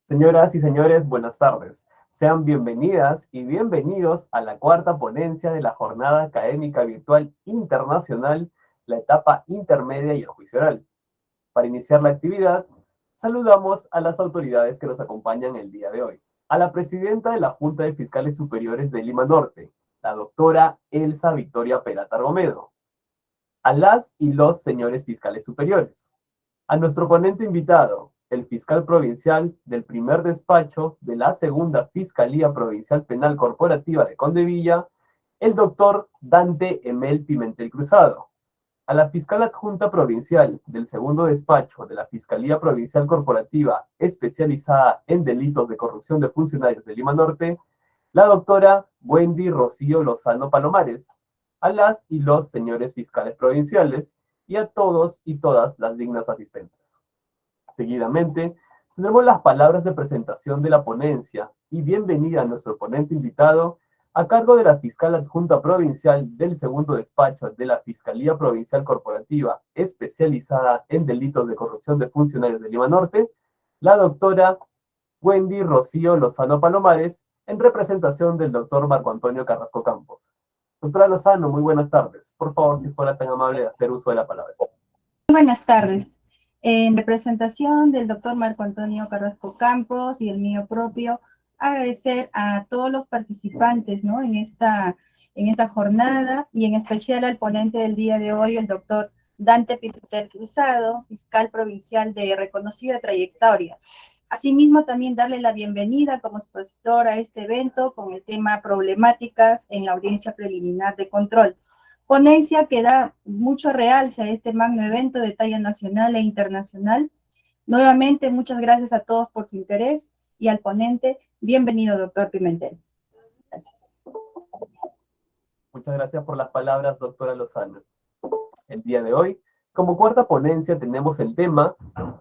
Señoras y señores, buenas tardes. Sean bienvenidas y bienvenidos a la cuarta ponencia de la Jornada Académica Virtual Internacional, la etapa intermedia y el juicio oral. Para iniciar la actividad, saludamos a las autoridades que nos acompañan el día de hoy. A la presidenta de la Junta de Fiscales Superiores de Lima Norte, la doctora Elsa Victoria Peralta Romero. A las y los señores fiscales superiores. A nuestro ponente invitado, el fiscal provincial del primer despacho de la segunda Fiscalía Provincial Penal Corporativa de Condevilla, el doctor Dante Emel Pimentel Cruzado. A la fiscal adjunta provincial del segundo despacho de la Fiscalía Provincial Corporativa especializada en delitos de corrupción de funcionarios de Lima Norte, la doctora Wendy Rocío Lozano Palomares. A las y los señores fiscales provinciales y a todos y todas las dignas asistentes. Seguidamente, tendremos las palabras de presentación de la ponencia y bienvenida a nuestro ponente invitado a cargo de la fiscal adjunta provincial del segundo despacho de la Fiscalía Provincial Corporativa especializada en delitos de corrupción de funcionarios de Lima Norte, la doctora Wendy Rocío Lozano Palomares, en representación del doctor Marco Antonio Carrasco Campos. Doctora Lozano, muy buenas tardes. Por favor, si fuera tan amable de hacer uso de la palabra. Buenas tardes. En representación del doctor Marco Antonio Carrasco Campos y el mío propio, agradecer a todos los participantes, ¿no? en esta jornada y en especial al ponente del día de hoy, el doctor Dante Pimentel Cruzado, fiscal provincial de reconocida trayectoria. Asimismo, también darle la bienvenida como expositor a este evento con el tema problemáticas en la audiencia preliminar de control. Ponencia que da mucho realce a este magno evento de talla nacional e internacional. Nuevamente, muchas gracias a todos por su interés y al ponente, bienvenido, doctor Pimentel. Gracias. Muchas gracias por las palabras, doctora Lozano. El día de hoy, como cuarta ponencia, tenemos el tema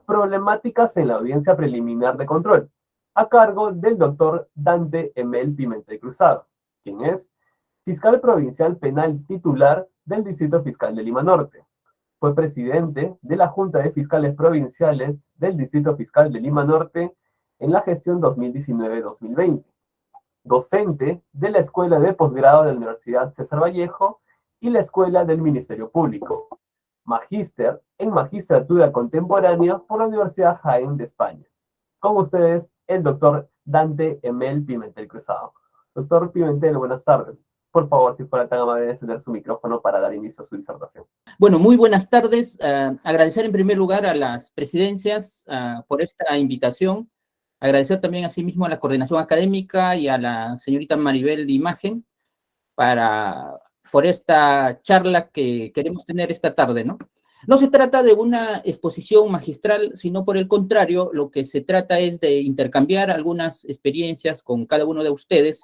Problemáticas en la audiencia preliminar de control, a cargo del doctor Dante Emel Pimentel Cruzado, quien es fiscal provincial penal titular del Distrito Fiscal de Lima Norte. Fue presidente de la Junta de Fiscales Provinciales del Distrito Fiscal de Lima Norte en la gestión 2019-2020. Docente de la Escuela de Posgrado de la Universidad César Vallejo y la Escuela del Ministerio Público. Magíster en Magistratura Contemporánea por la Universidad Jaén de España. Con ustedes, el doctor Dante Emel Pimentel Cruzado. Doctor Pimentel, buenas tardes. Por favor, si fuera tan amable de encender su micrófono para dar inicio a su disertación. Bueno, muy buenas tardes. Agradecer en primer lugar a las presidencias por esta invitación. Agradecer también asimismo a la coordinación académica y a la señorita Maribel de Imagen por esta charla que queremos tener esta tarde, ¿no? No se trata de una exposición magistral, sino por el contrario, lo que se trata es de intercambiar algunas experiencias con cada uno de ustedes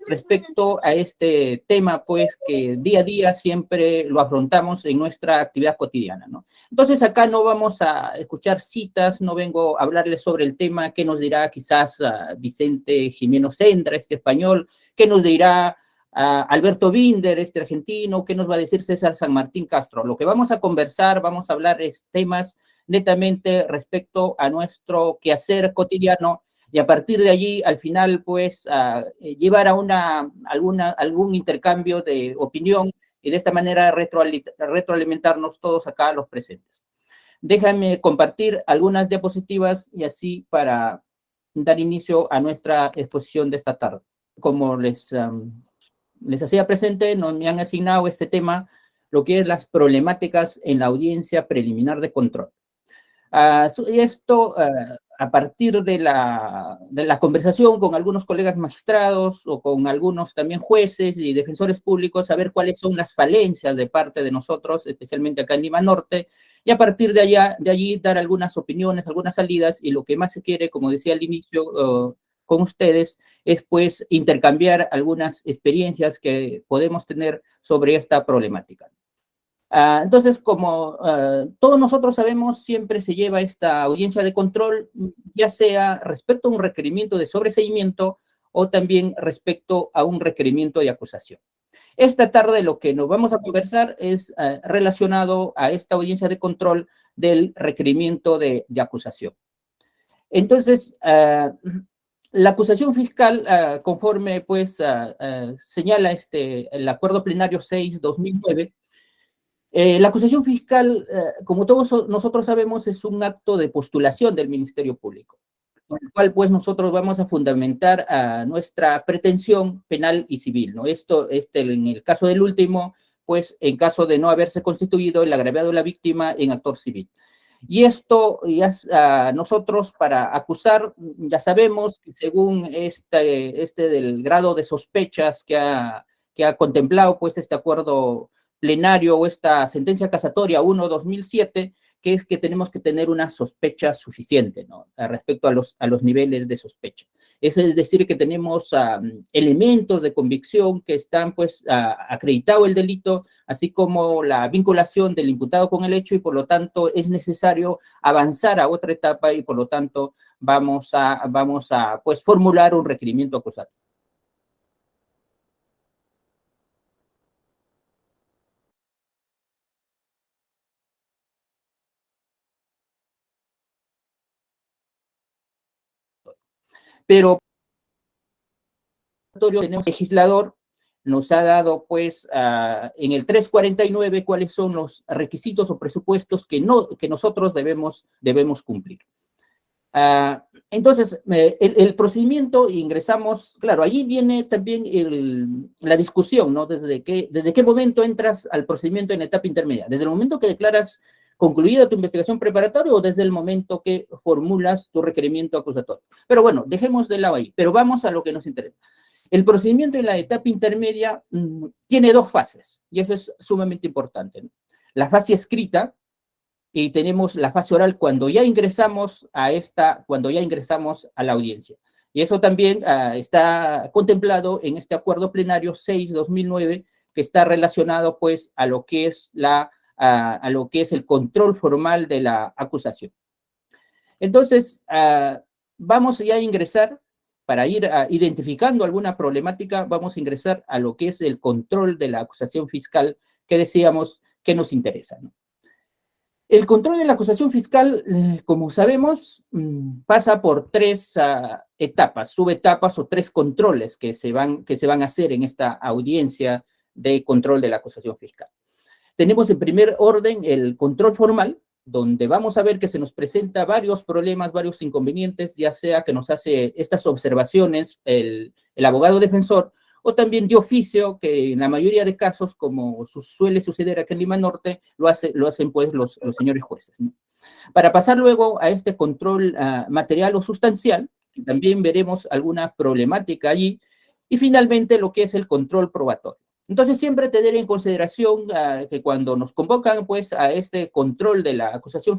respecto a este tema, pues, que día a día siempre lo afrontamos en nuestra actividad cotidiana, ¿no? Entonces, acá no vamos a escuchar citas, no vengo a hablarles sobre el tema que nos dirá quizás Vicente Jimeno Sendra, este español, que nos dirá Alberto Binder, este argentino, qué nos va a decir César San Martín Castro. Lo que vamos a conversar, vamos a hablar es temas netamente respecto a nuestro quehacer cotidiano, y a partir de allí, al final, pues, llevar a algún intercambio de opinión y de esta manera retroalimentarnos todos acá los presentes. Déjame compartir algunas diapositivas y así para dar inicio a nuestra exposición de esta tarde. Como les hacía presente, me han asignado este tema, lo que es las problemáticas en la audiencia preliminar de control. Esto a partir de la conversación con algunos colegas magistrados o con algunos también jueces y defensores públicos, a ver cuáles son las falencias de parte de nosotros, especialmente acá en Lima Norte, y a partir de allí dar algunas opiniones, algunas salidas, y lo que más se quiere, como decía al inicio con ustedes, es pues intercambiar algunas experiencias que podemos tener sobre esta problemática. Entonces, como todos nosotros sabemos, siempre se lleva esta audiencia de control, ya sea respecto a un requerimiento de sobreseimiento o también respecto a un requerimiento de acusación. Esta tarde lo que nos vamos a conversar es relacionado a esta audiencia de control del requerimiento de acusación. Entonces, la acusación fiscal, conforme pues señala el acuerdo plenario 6/2009, la acusación fiscal, como todos nosotros sabemos, es un acto de postulación del Ministerio Público, con el cual pues nosotros vamos a fundamentar nuestra pretensión penal y civil, ¿no? En el caso del último, pues en caso de no haberse constituido el agraviado de la víctima en actor civil. Y esto, nosotros para acusar, ya sabemos, según del grado de sospechas que ha contemplado pues este acuerdo plenario o esta sentencia casatoria 1/2007, que es que tenemos que tener una sospecha suficiente, ¿no? Respecto a los niveles de sospecha. Eso es decir, que tenemos elementos de convicción que están, pues, acreditado el delito, así como la vinculación del imputado con el hecho, y por lo tanto es necesario avanzar a otra etapa y por lo tanto vamos a pues, formular un requerimiento acusatorio. Pero tenemos legislador nos ha dado, pues, en el 349 cuáles son los requisitos o presupuestos que nosotros debemos cumplir. Entonces, el procedimiento, ingresamos, claro, allí viene también la discusión, ¿no? ¿Desde qué momento entras al procedimiento en etapa intermedia? ¿Desde el momento que declaras concluida tu investigación preparatoria o desde el momento que formulas tu requerimiento acusatorio? Pero bueno, dejemos de lado ahí, pero vamos a lo que nos interesa. El procedimiento en la etapa intermedia tiene dos fases, y eso es sumamente importante, ¿no? La fase escrita, y tenemos la fase oral cuando ya ingresamos a la audiencia. Y eso también está contemplado en este acuerdo plenario 6/2009, que está relacionado pues a lo que es el control formal de la acusación. Entonces, vamos ya a ingresar, para ir identificando alguna problemática, vamos a ingresar a lo que es el control de la acusación fiscal que decíamos que nos interesa, ¿no? El control de la acusación fiscal, como sabemos, pasa por tres etapas, subetapas o tres controles que se van a hacer en esta audiencia de control de la acusación fiscal. Tenemos en primer orden el control formal, donde vamos a ver que se nos presenta varios problemas, varios inconvenientes, ya sea que nos hace estas observaciones el abogado defensor, o también de oficio, que en la mayoría de casos, como suele suceder aquí en Lima Norte, lo hacen pues los señores jueces, ¿no? Para pasar luego a este control material o sustancial, que también veremos alguna problemática allí, y finalmente lo que es el control probatorio. Entonces, siempre tener en consideración que cuando nos convocan pues, a este control de la acusación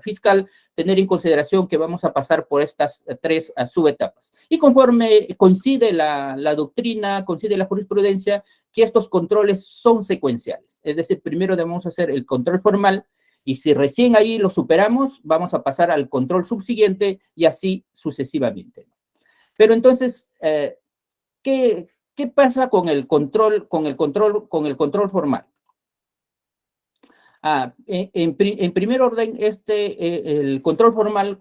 fiscal, tener en consideración que vamos a pasar por estas tres subetapas. Y conforme coincide la doctrina, coincide la jurisprudencia, que estos controles son secuenciales. Es decir, primero debemos hacer el control formal, y si recién ahí lo superamos, vamos a pasar al control subsiguiente y así sucesivamente. Pero entonces, ¿qué pasa con el control formal? En primer orden, el control formal,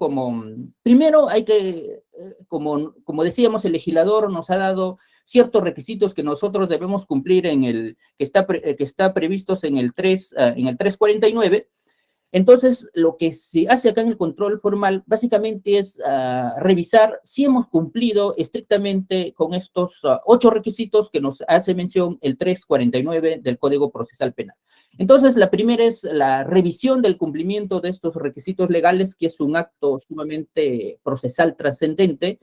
primero hay que, como decíamos, el legislador nos ha dado ciertos requisitos que nosotros debemos cumplir que está previstos en el 349. Entonces, lo que se hace acá en el control formal básicamente es revisar si hemos cumplido estrictamente con estos 8 requisitos que nos hace mención el 349 del Código Procesal Penal. Entonces, la primera es la revisión del cumplimiento de estos requisitos legales, que es un acto sumamente procesal trascendente,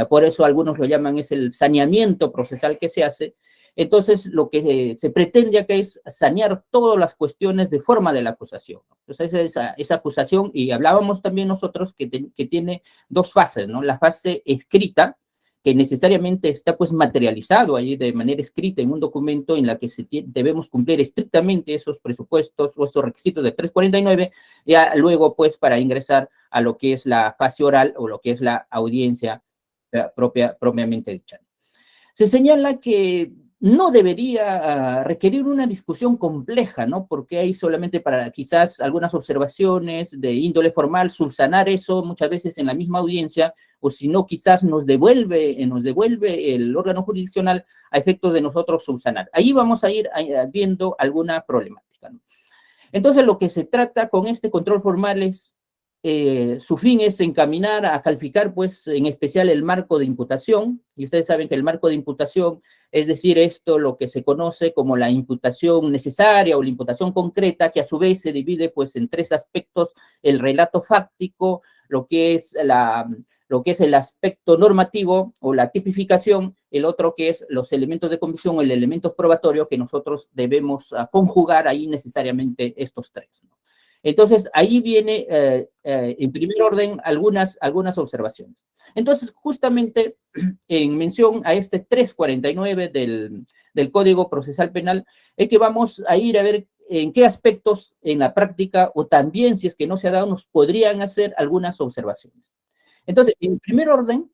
por eso algunos lo llaman es el saneamiento procesal que se hace. Entonces, lo que se pretende acá es sanear todas las cuestiones de forma de la acusación. Entonces, esa acusación, y hablábamos también nosotros que tiene dos fases, ¿no? La fase escrita, que necesariamente está pues materializado ahí de manera escrita en un documento en la que debemos cumplir estrictamente esos presupuestos o esos requisitos de 349, ya luego pues para ingresar a lo que es la fase oral o lo que es la audiencia propiamente dicha. Se señala que no debería requerir una discusión compleja, ¿no? Porque hay solamente para quizás algunas observaciones de índole formal, subsanar eso muchas veces en la misma audiencia, o si no, quizás nos devuelve el órgano jurisdiccional a efectos de nosotros subsanar. Ahí vamos a ir viendo alguna problemática, ¿no? Entonces, lo que se trata con este control formal es, su fin es encaminar a calificar, pues, en especial el marco de imputación, y ustedes saben que el marco de imputación, es decir, esto lo que se conoce como la imputación necesaria o la imputación concreta, que a su vez se divide, pues, en tres aspectos: el relato fáctico, lo que es el aspecto normativo o la tipificación, el otro que es los elementos de convicción o el elemento probatorio, que nosotros debemos conjugar ahí necesariamente estos tres, ¿no? Entonces, ahí viene, en primer orden, algunas observaciones. Entonces, justamente, en mención a este 349 del Código Procesal Penal, es que vamos a ir a ver en qué aspectos en la práctica, o también, si es que no se ha dado, nos podrían hacer algunas observaciones. Entonces, en primer orden,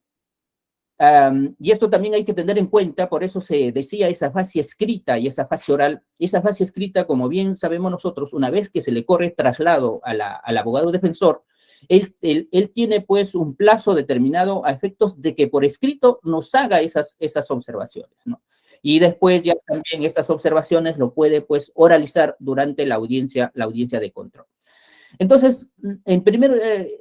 y esto también hay que tener en cuenta, por eso se decía esa fase escrita y esa fase oral. Esa fase escrita, como bien sabemos nosotros, una vez que se le corre traslado al abogado defensor, él tiene pues un plazo determinado a efectos de que por escrito nos haga esas observaciones, ¿no? Y después ya también estas observaciones lo puede pues oralizar durante la audiencia de control. Entonces,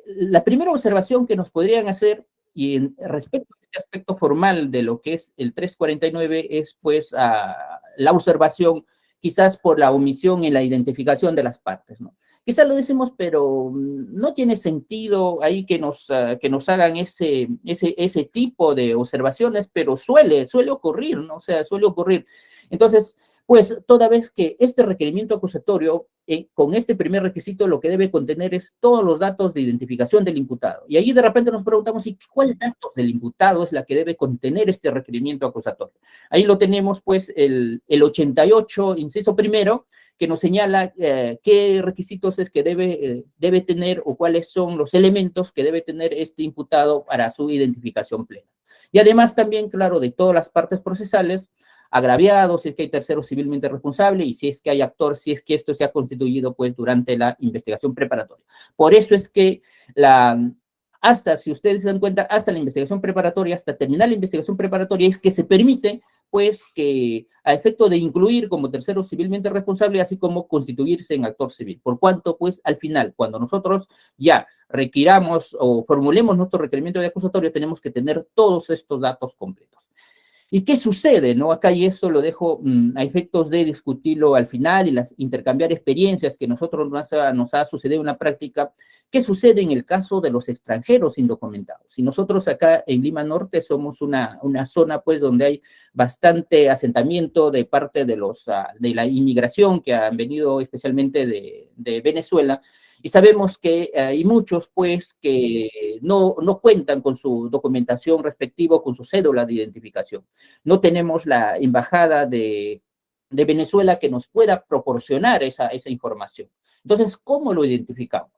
la primera observación que nos podrían hacer, y respecto a este aspecto formal de lo que es el 349, es pues la observación quizás por la omisión en la identificación de las partes, ¿no? Quizás lo decimos, pero no tiene sentido ahí que nos hagan ese tipo de observaciones, pero suele ocurrir, ¿no? O sea, suele ocurrir. Entonces, pues toda vez que este requerimiento acusatorio, con este primer requisito, lo que debe contener es todos los datos de identificación del imputado. Y ahí de repente nos preguntamos, ¿y cuál datos del imputado es la que debe contener este requerimiento acusatorio? Ahí lo tenemos, pues, el 88, inciso primero, que nos señala qué requisitos es que debe tener, o cuáles son los elementos que debe tener este imputado para su identificación plena. Y además también, claro, de todas las partes procesales, agraviado, si es que hay tercero civilmente responsable, y si es que hay actor, si es que esto se ha constituido pues durante la investigación preparatoria. Por eso es que hasta, si ustedes se dan cuenta, hasta la investigación preparatoria, hasta terminar la investigación preparatoria, es que se permite pues que a efecto de incluir como tercero civilmente responsable, así como constituirse en actor civil. Por cuanto pues al final, cuando nosotros ya requiramos o formulemos nuestro requerimiento de acusatorio, tenemos que tener todos estos datos completos. ¿Y qué sucede, no? Acá, y esto lo dejo a efectos de discutirlo al final y intercambiar experiencias que nosotros nos ha sucedido en la práctica. ¿Qué sucede en el caso de los extranjeros indocumentados? Si nosotros acá en Lima Norte somos una zona, pues, donde hay bastante asentamiento de parte de la inmigración que han venido especialmente de Venezuela, y sabemos que hay muchos, pues, que no cuentan con su documentación respectiva, con su cédula de identificación. No tenemos la embajada de Venezuela que nos pueda proporcionar esa información. Entonces, ¿cómo lo identificamos?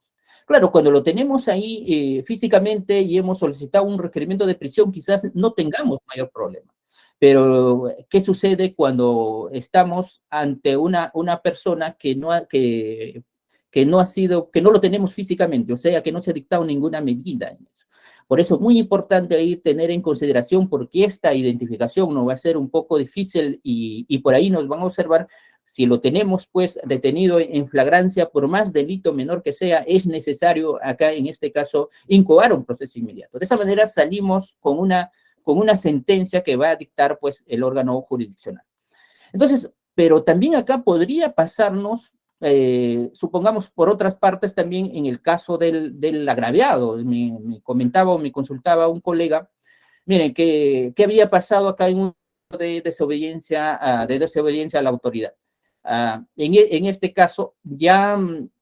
Claro, cuando lo tenemos ahí físicamente y hemos solicitado un requerimiento de prisión, quizás no tengamos mayor problema. Pero, ¿qué sucede cuando estamos ante una persona que no lo tenemos físicamente, o sea, que no se ha dictado ninguna medida en eso? Por eso es muy importante ahí tener en consideración, porque esta identificación nos va a ser un poco difícil y por ahí nos van a observar. Si lo tenemos pues detenido en flagrancia, por más delito menor que sea, es necesario acá en este caso incoar un proceso inmediato. De esa manera salimos con una sentencia que va a dictar pues el órgano jurisdiccional. Entonces, pero también acá podría pasarnos, supongamos por otras partes también en el caso del agraviado. Me comentaba o me consultaba un colega, miren, ¿qué había pasado acá en un de desobediencia a la autoridad? En este caso, ya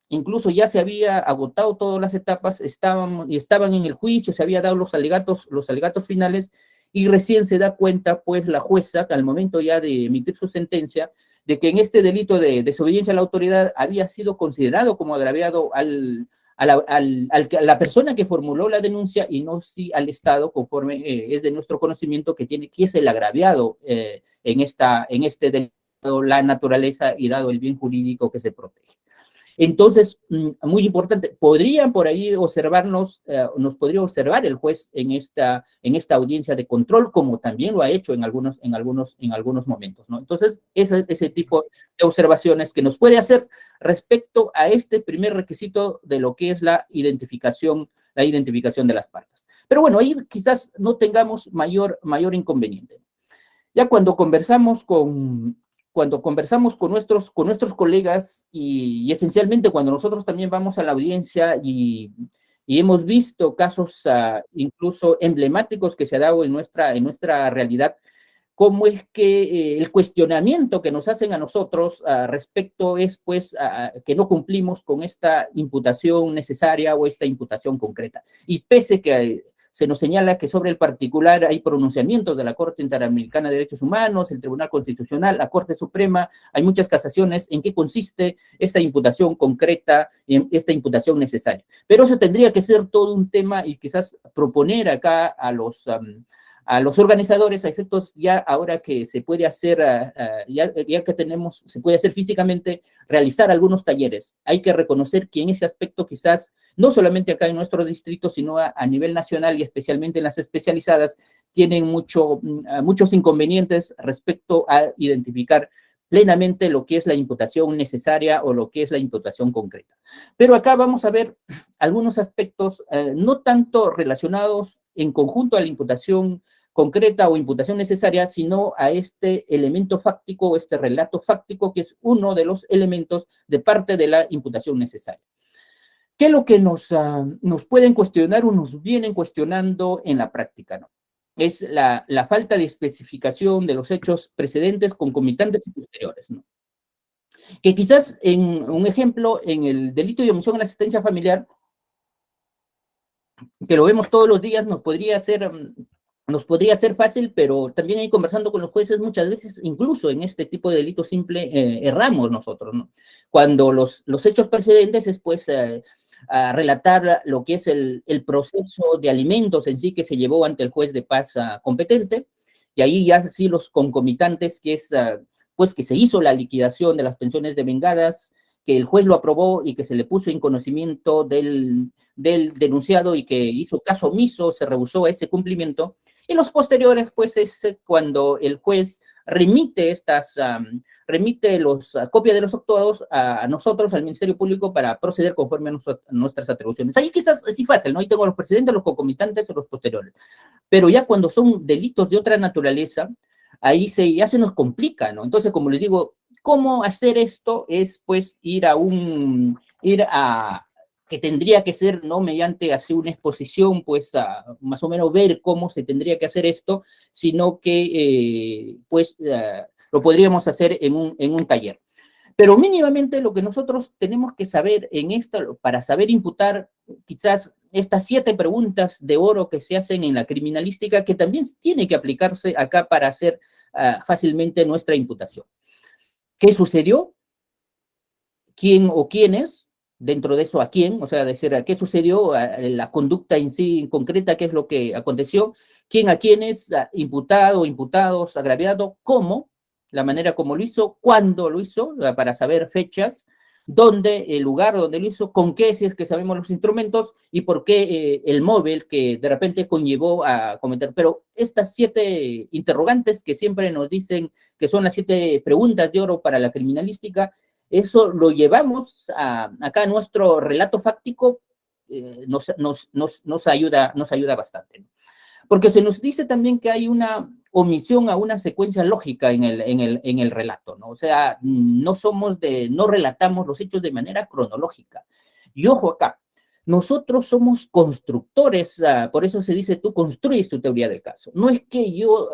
incluso ya se había agotado todas las etapas, estaban en el juicio, se había dado los alegatos finales, y recién se da cuenta, pues, la jueza, al momento ya de emitir su sentencia, de que en este delito de desobediencia a la autoridad había sido considerado como agraviado al a la persona que formuló la denuncia y no sí al Estado, conforme es de nuestro conocimiento que es el agraviado en este delito, la naturaleza y dado el bien jurídico que se protege. Entonces, muy importante, podrían por ahí observarnos, nos podría observar el juez en esta audiencia de control, como también lo ha hecho en algunos momentos, ¿no? Entonces, ese tipo de observaciones que nos puede hacer respecto a este primer requisito de lo que es la identificación de las partes. Pero bueno, ahí quizás no tengamos mayor inconveniente. Ya cuando conversamos con nuestros colegas y esencialmente cuando nosotros también vamos a la audiencia y hemos visto casos incluso emblemáticos que se ha dado en nuestra realidad, cómo es que el cuestionamiento que nos hacen a nosotros respecto es pues que no cumplimos con esta imputación necesaria o esta imputación concreta. Y pese que se nos señala que sobre el particular hay pronunciamientos de la Corte Interamericana de Derechos Humanos, el Tribunal Constitucional, la Corte Suprema, hay muchas casaciones en qué consiste esta imputación concreta, esta imputación necesaria. Pero eso tendría que ser todo un tema y quizás proponer acá a los organizadores, a efectos ya ahora que se puede hacer, ya que se puede hacer físicamente, realizar algunos talleres. Hay que reconocer que en ese aspecto quizás, no solamente acá en nuestro distrito, sino a nivel nacional y especialmente en las especializadas, tienen muchos inconvenientes respecto a identificar plenamente lo que es la imputación necesaria o lo que es la imputación concreta. Pero acá vamos a ver algunos aspectos no tanto relacionados en conjunto a la imputación concreta o imputación necesaria, sino a este elemento fáctico o este relato fáctico que es uno de los elementos de parte de la imputación necesaria. ¿Qué es lo que nos pueden cuestionar o nos vienen cuestionando en la práctica, ¿no? Es la falta de especificación de los hechos precedentes, concomitantes y posteriores, ¿no? Que quizás en un ejemplo, en el delito de omisión en la asistencia familiar, que lo vemos todos los días, nos podría ser fácil, pero también ahí conversando con los jueces muchas veces, incluso en este tipo de delito simple, erramos nosotros, ¿no? Cuando los hechos precedentes es pues a relatar lo que es el proceso de alimentos en sí que se llevó ante el juez de paz competente, y ahí ya sí los concomitantes, que es pues que se hizo la liquidación de las pensiones devengadas, que el juez lo aprobó y que se le puso en conocimiento del denunciado y que hizo caso omiso, se rehusó a ese cumplimiento. Y los posteriores, pues, es cuando el juez remite copias de los actuados a nosotros, al Ministerio Público, para proceder conforme a nuestras atribuciones. Ahí quizás es fácil, ¿no? Ahí tengo los precedentes, los concomitantes o los posteriores. Pero ya cuando son delitos de otra naturaleza, ahí ya se nos complica, ¿no? Entonces, como les digo, ¿cómo hacer esto? Es, pues, ir a que tendría que ser, ¿no? Mediante así una exposición, pues, más o menos ver cómo se tendría que hacer esto, sino que, lo podríamos hacer en un taller. Pero mínimamente lo que nosotros tenemos que saber para saber imputar quizás estas 7 preguntas de oro que se hacen en la criminalística, que también tiene que aplicarse acá para hacer fácilmente nuestra imputación. ¿Qué sucedió? ¿Quién o quiénes? Dentro de eso, ¿a quién? O sea, decir, ¿qué sucedió? La conducta en sí, en concreta, ¿qué es lo que aconteció? ¿Quién a quiénes? Imputado, imputados, agraviado, ¿cómo? La manera como lo hizo, cuándo lo hizo, para saber fechas, dónde, el lugar donde lo hizo, con qué, si es que sabemos los instrumentos, y por qué el móvil que de repente conllevó a cometer. Pero estas 7 interrogantes que siempre nos dicen que son las 7 preguntas de oro para la criminalística, eso lo llevamos acá a nuestro relato fáctico, nos ayuda bastante. Porque se nos dice también que hay una omisión a una secuencia lógica en el relato, ¿no? O sea, no relatamos los hechos de manera cronológica. Y ojo acá, nosotros somos constructores, por eso se dice tú construyes tu teoría del caso. No es que yo,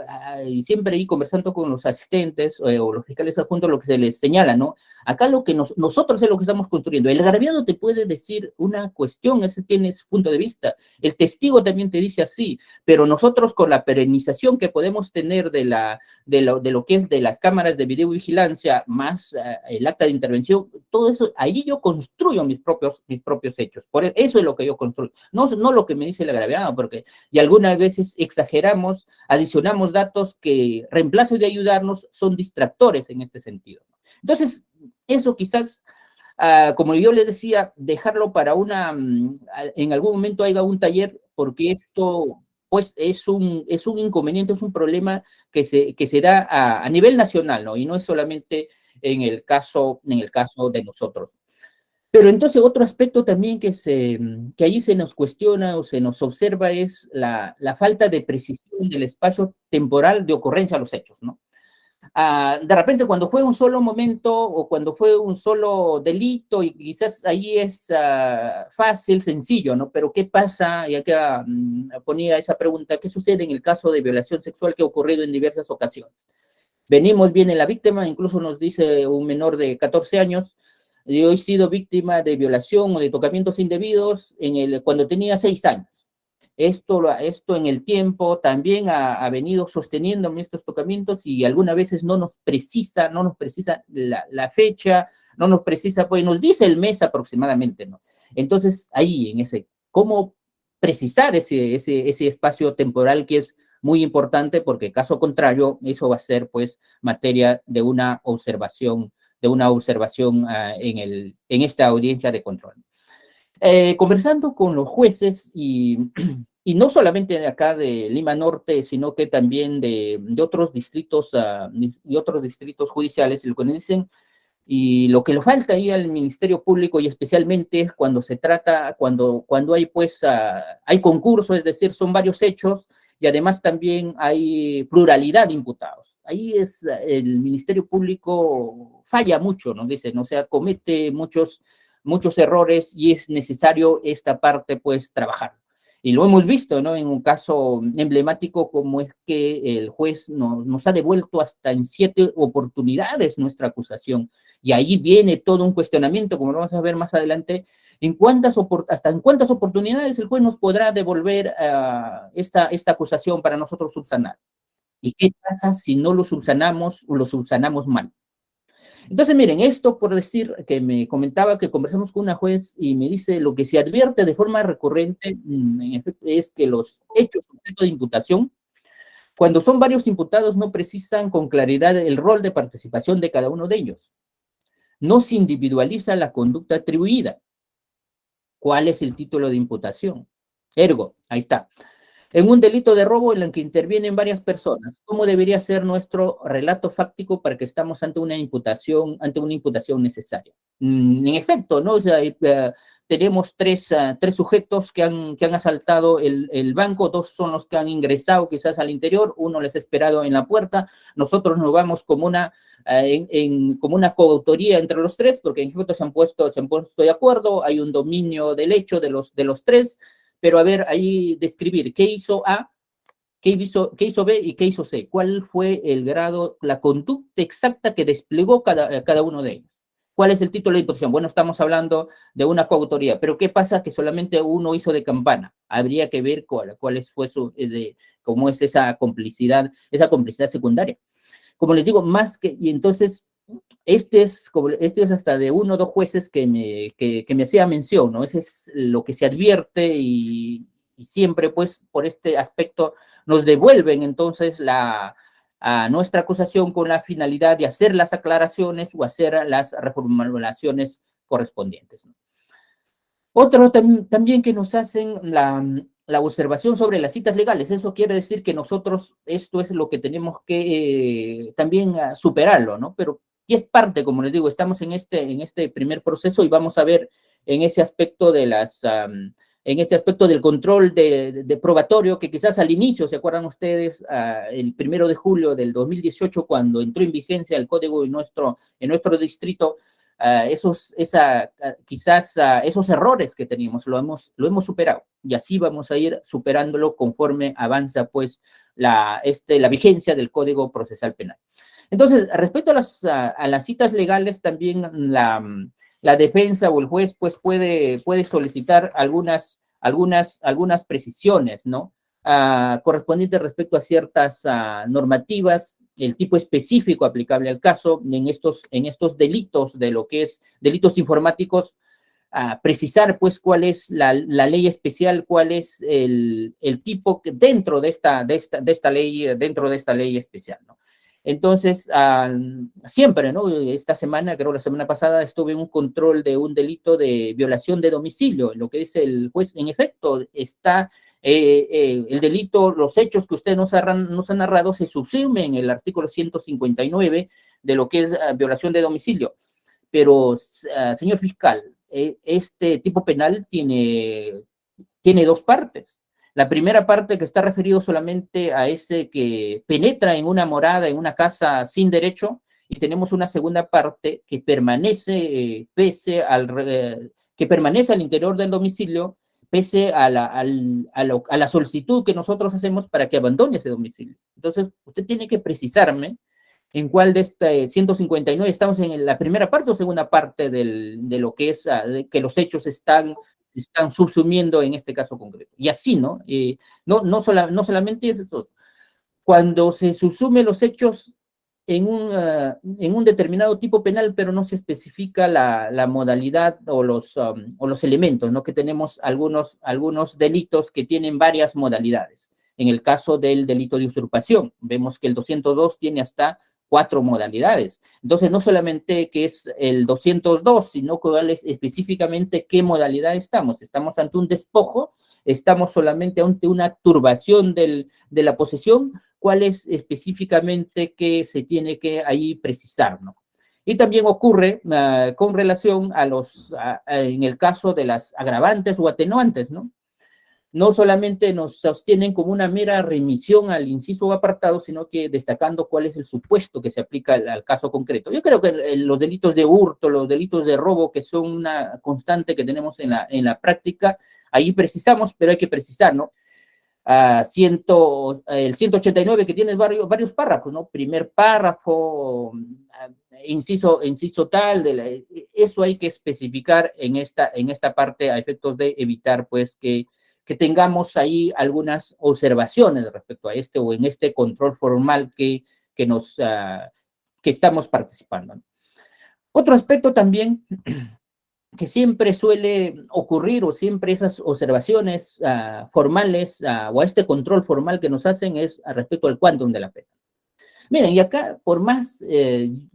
siempre ahí conversando con los asistentes o los fiscales adjuntos, lo que se les señala, ¿no? Acá lo que nosotros es lo que estamos construyendo. El agraviado te puede decir una cuestión, ese tiene su punto de vista. El testigo también te dice así, pero nosotros con la perenización que podemos tener de lo que es de las cámaras de videovigilancia, más el acta de intervención, todo eso, ahí yo construyo mis propios hechos. Por eso es lo que yo construyo. No lo que me dice el agraviado, porque y algunas veces exageramos, adicionamos datos que, reemplazo de ayudarnos, son distractores en este sentido. Entonces, eso quizás, como yo les decía, dejarlo para en algún momento haya un taller, porque esto, pues, es un inconveniente, es un problema que se da a nivel nacional, ¿no? Y no es solamente en el caso de nosotros. Pero entonces otro aspecto también que allí se nos cuestiona o se nos observa es la falta de precisión del espacio temporal de ocurrencia de los hechos, ¿no? De repente cuando fue un solo momento o cuando fue un solo delito, y quizás ahí es fácil, sencillo, ¿no? Pero ¿qué pasa? Y acá ponía esa pregunta, ¿qué sucede en el caso de violación sexual que ha ocurrido en diversas ocasiones? Viene la víctima, incluso nos dice un menor de 14 años, yo he sido víctima de violación o de tocamientos indebidos cuando tenía 6 años. Esto en el tiempo también ha venido sosteniéndome estos tocamientos y algunas veces no nos precisa la fecha, no nos precisa, pues nos dice el mes aproximadamente, ¿no? Entonces, ahí ¿cómo precisar ese espacio temporal que es muy importante? Porque caso contrario, eso va a ser, pues, materia de una observación en esta audiencia de control. Conversando con los jueces y no solamente de acá de Lima Norte, sino que también de otros distritos judiciales, lo que nos dicen, y lo que le falta ahí al Ministerio Público, y especialmente es cuando hay pues hay concurso, es decir, son varios hechos, y además también hay pluralidad de imputados. Ahí el Ministerio Público falla mucho, ¿no? Dicen, o sea, comete muchos errores y es necesario esta parte, pues, trabajar. Y lo hemos visto, ¿no? En un caso emblemático como es que el juez nos ha devuelto hasta en 7 oportunidades nuestra acusación. Y ahí viene todo un cuestionamiento, como lo vamos a ver más adelante, hasta en cuántas oportunidades el juez nos podrá devolver esta acusación para nosotros subsanar. ¿Y qué pasa si no lo subsanamos o lo subsanamos mal? Entonces, miren, esto por decir que me comentaba que conversamos con una juez y me dice lo que se advierte de forma recurrente, en efecto, es que los hechos objeto de imputación, cuando son varios imputados, no precisan con claridad el rol de participación de cada uno de ellos. No se individualiza la conducta atribuida. ¿Cuál es el título de imputación? Ergo, ahí está. En un delito de robo en el que intervienen varias personas, ¿cómo debería ser nuestro relato fáctico para que estamos ante una imputación necesaria? En efecto, ¿no? O sea, tenemos tres sujetos que han asaltado el banco, 2 son los que han ingresado quizás al interior, uno les ha esperado en la puerta, nosotros nos vamos como una coautoría entre los 3, porque en efecto se han puesto de acuerdo, hay un dominio del hecho de los 3, pero a ver, ahí describir qué hizo A, qué hizo B y qué hizo C. ¿Cuál fue el grado, la conducta exacta que desplegó cada uno de ellos? ¿Cuál es el título de imputación? Bueno, estamos hablando de una coautoría, pero ¿qué pasa? Que solamente uno hizo de campana. Habría que ver cómo es esa complicidad secundaria. Como les digo, y entonces este es hasta de 1 o 2 jueces que me hacía mención, ¿no? Ese es lo que se advierte y siempre, pues, por este aspecto nos devuelven entonces a nuestra acusación con la finalidad de hacer las aclaraciones o hacer las reformulaciones correspondientes, ¿no? Otro también que nos hacen la observación sobre las citas legales. Eso quiere decir que nosotros, esto es lo que tenemos que también superarlo, ¿no? Pero y es parte, como les digo, estamos en este primer proceso y vamos a ver en ese aspecto del control de probatorio, que quizás al inicio, ¿se acuerdan ustedes? El 1 de julio del 2018, cuando entró en vigencia el código en nuestro distrito, quizás esos errores que teníamos, lo hemos superado, y así vamos a ir superándolo conforme avanza, pues, la vigencia del Código Procesal Penal. Entonces, respecto a las citas legales, también la defensa o el juez pues puede solicitar algunas precisiones, ¿no? Correspondientes respecto a ciertas normativas, el tipo específico aplicable al caso en estos delitos de lo que es delitos informáticos, precisar pues cuál es la ley especial, cuál es el tipo que dentro de esta ley especial, ¿no? Entonces, siempre, ¿no? Esta semana, creo la semana pasada, estuve en un control de un delito de violación de domicilio. Lo que dice el juez, en efecto, está el delito, los hechos que usted nos ha narrado se subsumen en el artículo 159 de lo que es violación de domicilio. Pero, señor fiscal, este tipo penal tiene dos partes. La primera parte que está referido solamente a ese que penetra en una morada, en una casa sin derecho, y tenemos una segunda parte que permanece que permanece al interior del domicilio, pese a la solicitud que nosotros hacemos para que abandone ese domicilio. Entonces, usted tiene que precisarme en cuál de este 159 estamos, en la primera parte o segunda parte de lo que es de que los hechos están subsumiendo en este caso concreto. Y así, ¿no? No solamente eso. Cuando se subsumen los hechos en un determinado tipo penal, pero no se especifica la modalidad o los elementos, ¿no? Que tenemos algunos delitos que tienen varias modalidades. En el caso del delito de usurpación, vemos que el 202 tiene hasta 4 modalidades. Entonces, no solamente que es el 202, sino cuál es específicamente qué modalidad estamos. Estamos ante un despojo, estamos solamente ante una turbación de la posesión, cuál es específicamente que se tiene que ahí precisar, ¿no? Y también ocurre con relación en el caso de las agravantes o atenuantes, ¿no? No solamente nos sostienen como una mera remisión al inciso o apartado, sino que destacando cuál es el supuesto que se aplica al caso concreto. Yo creo que los delitos de hurto, los delitos de robo, que son una constante que tenemos en la práctica, ahí precisamos, pero hay que precisar, ¿no? El 189 que tiene varios párrafos, ¿no? Primer párrafo, inciso tal, eso hay que especificar en esta parte a efectos de evitar, pues, que tengamos ahí algunas observaciones respecto a o en este control formal que estamos participando, ¿no? Otro aspecto también que siempre suele ocurrir, o siempre esas observaciones formales o a este control formal que nos hacen, es respecto al quantum de la pena. Miren, y acá, por más,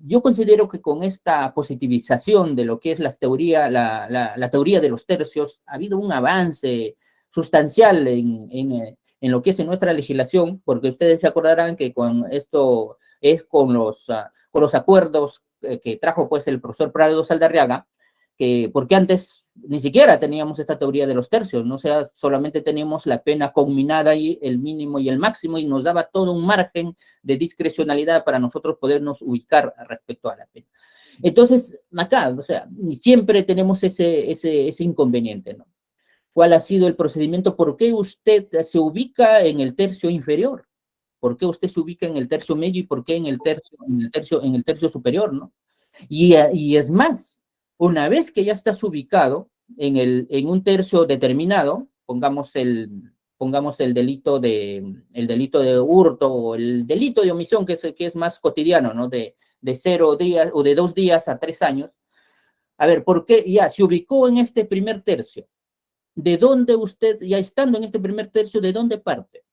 yo considero que con esta positivización de lo que es la teoría de los tercios, ha habido un avance sustancial en lo que es en nuestra legislación, porque ustedes se acordarán que con esto es con los acuerdos que trajo pues el profesor Prado Saldarriaga, porque antes ni siquiera teníamos esta teoría de los tercios, ¿no? O sea, solamente teníamos la pena combinada y el mínimo y el máximo, y nos daba todo un margen de discrecionalidad para nosotros podernos ubicar respecto a la pena. Entonces, acá, o sea, siempre tenemos ese inconveniente, ¿no? ¿Cuál ha sido el procedimiento? ¿Por qué usted se ubica en el tercio inferior? ¿Por qué usted se ubica en el tercio medio y por qué en el tercio superior, ¿no? Y es más, una vez que ya estás ubicado en un tercio determinado, pongamos el delito de hurto o el delito de omisión, que es más cotidiano, ¿no? De 0 días o de 2 días a 3 años. A ver, ¿por qué ya se ubicó en este primer tercio? ¿De dónde usted, ya estando en este primer tercio, de dónde parte?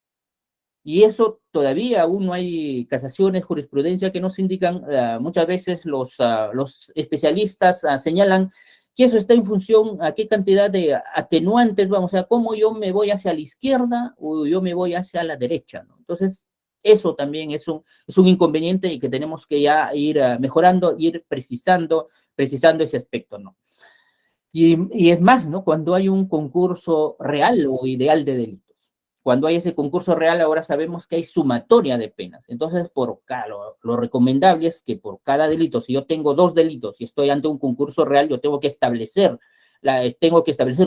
Y eso todavía aún no hay casaciones, jurisprudencia que nos indican. Muchas veces los especialistas señalan que eso está en función a qué cantidad de atenuantes vamos, o sea, cómo yo me voy hacia la izquierda o yo me voy hacia la derecha, ¿no? Entonces, eso también es un inconveniente y que tenemos que ya ir mejorando, ir precisando ese aspecto, ¿no? Y es más, ¿no? Cuando hay un concurso real o ideal de delitos. Cuando hay ese concurso real, ahora sabemos que hay sumatoria de penas. Entonces, lo recomendable es que por cada delito, si yo tengo 2 delitos y estoy ante un concurso real, yo tengo que establecer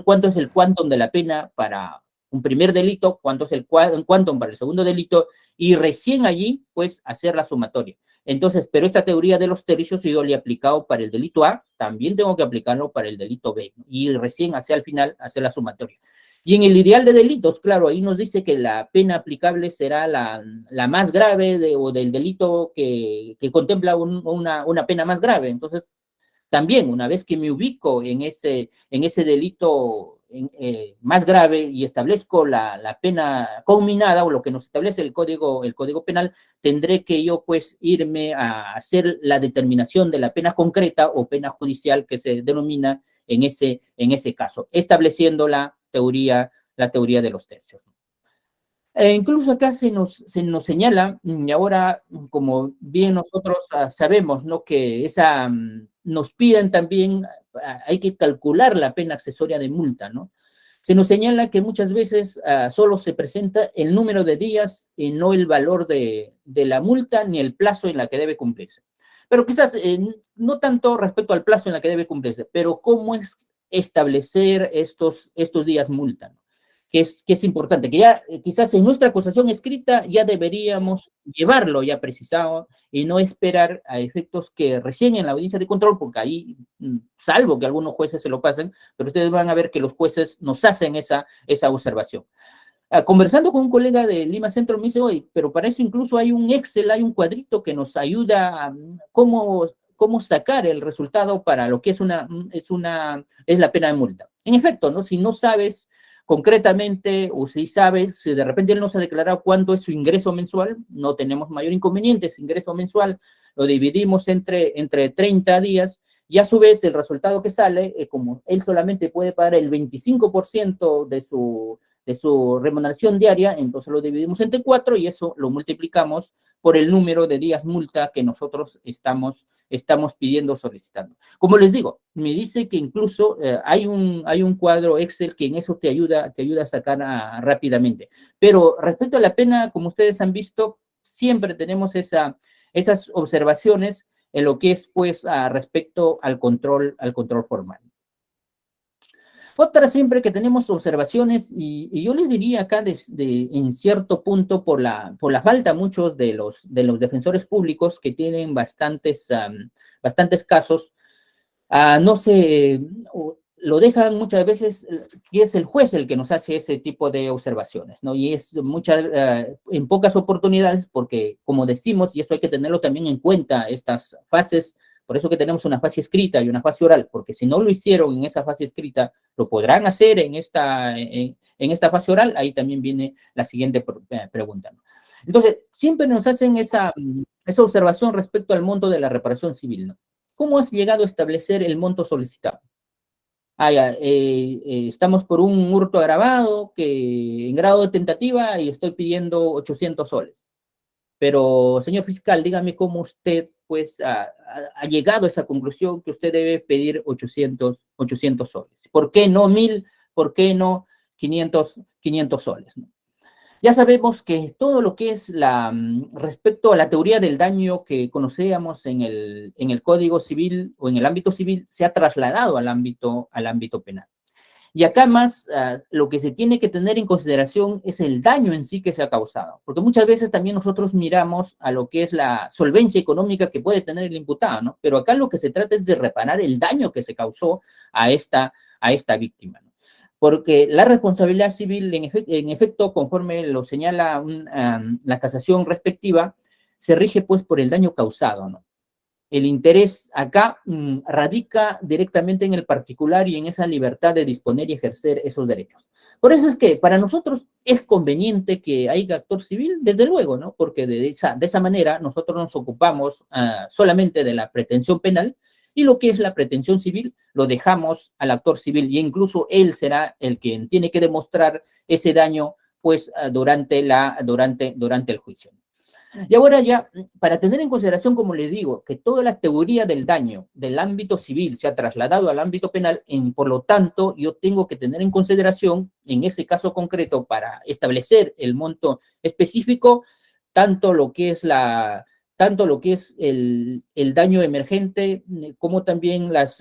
cuánto es el quantum de la pena para un primer delito, cuánto es el quantum para el segundo delito, y recién allí, pues, hacer la sumatoria. Entonces, pero esta teoría de los tercios, si yo le he aplicado para el delito A, también tengo que aplicarlo para el delito B, y recién hacia el final hacer la sumatoria. Y en el ideal de delitos, claro, ahí nos dice que la pena aplicable será la más grave o del delito que contempla una pena más grave. Entonces, también, una vez que me ubico en ese delito más grave y establezco la pena conminada o lo que nos establece el código penal, tendré que yo pues irme a hacer la determinación de la pena concreta o pena judicial que se denomina en ese caso, estableciendo la teoría de los tercios. Incluso acá se nos señala, y ahora, como bien nosotros sabemos, ¿no? Que nos piden también, hay que calcular la pena accesoria de multa, ¿no? Se nos señala que muchas veces solo se presenta el número de días y no el valor de la multa ni el plazo en la que debe cumplirse. Pero quizás no tanto respecto al plazo en la que debe cumplirse, pero cómo es establecer estos días multa, ¿no? Que es importante, que ya quizás en nuestra acusación escrita ya deberíamos llevarlo ya precisado y no esperar a efectos que recién en la audiencia de control, porque ahí, salvo que algunos jueces se lo pasen, pero ustedes van a ver que los jueces nos hacen esa observación. Conversando con un colega de Lima Centro me dice, oye, pero para eso incluso hay un Excel, hay un cuadrito que nos ayuda a cómo sacar el resultado para lo que es la pena de multa. En efecto, ¿no? Si no sabes concretamente, o si sabes, si de repente él nos ha declarado cuánto es su ingreso mensual, no tenemos mayor inconveniente, ese ingreso mensual lo dividimos entre 30 días, y a su vez el resultado que sale, como él solamente puede pagar el 25% de su remuneración diaria, entonces lo dividimos entre 4 y eso lo multiplicamos por el número de días multa que nosotros estamos pidiendo, solicitando. Como les digo, me dice que incluso hay un cuadro Excel que en eso te ayuda a sacar rápidamente. Pero respecto a la pena, como ustedes han visto, siempre tenemos esas observaciones en lo que es, pues, respecto al control formal. Otra siempre que tenemos observaciones, y yo les diría acá en cierto punto por la falta muchos de los defensores públicos que tienen bastantes casos, no sé, lo dejan muchas veces, y es el juez el que nos hace ese tipo de observaciones, ¿no? Y es en pocas oportunidades, porque como decimos, y eso hay que tenerlo también en cuenta, estas fases. Por eso que tenemos una fase escrita y una fase oral, porque si no lo hicieron en esa fase escrita, lo podrán hacer en esta fase oral. Ahí también viene la siguiente pregunta, ¿no? Entonces, siempre nos hacen esa observación respecto al monto de la reparación civil, ¿no? ¿Cómo has llegado a establecer el monto solicitado? Estamos por un hurto agravado que en grado de tentativa y estoy pidiendo 800 soles. Pero, señor fiscal, dígame cómo usted, pues, ha llegado a esa conclusión que usted debe pedir 800 soles. ¿Por qué no 1.000? ¿Por qué no 500 soles? ¿No? Ya sabemos que todo lo que es respecto a la teoría del daño que conocíamos en el Código Civil o en el ámbito civil se ha trasladado al ámbito penal. Y acá más lo que se tiene que tener en consideración es el daño en sí que se ha causado, porque muchas veces también nosotros miramos a lo que es la solvencia económica que puede tener el imputado, ¿no? Pero acá lo que se trata es de reparar el daño que se causó a esta víctima, ¿no? Porque la responsabilidad civil, en efecto, conforme lo señala la casación respectiva, se rige pues por el daño causado, ¿no? El interés acá radica directamente en el particular y en esa libertad de disponer y ejercer esos derechos. Por eso es que para nosotros es conveniente que haya actor civil, desde luego, ¿no? Porque de esa manera nosotros nos ocupamos solamente de la pretensión penal y lo que es la pretensión civil lo dejamos al actor civil y incluso él será el quien tiene que demostrar ese daño pues durante el juicio. Y ahora ya, para tener en consideración, como les digo, que toda la teoría del daño del ámbito civil se ha trasladado al ámbito penal, por lo tanto, yo tengo que tener en consideración, en ese caso concreto, para establecer el monto específico, tanto lo que es tanto lo que es el daño emergente como también las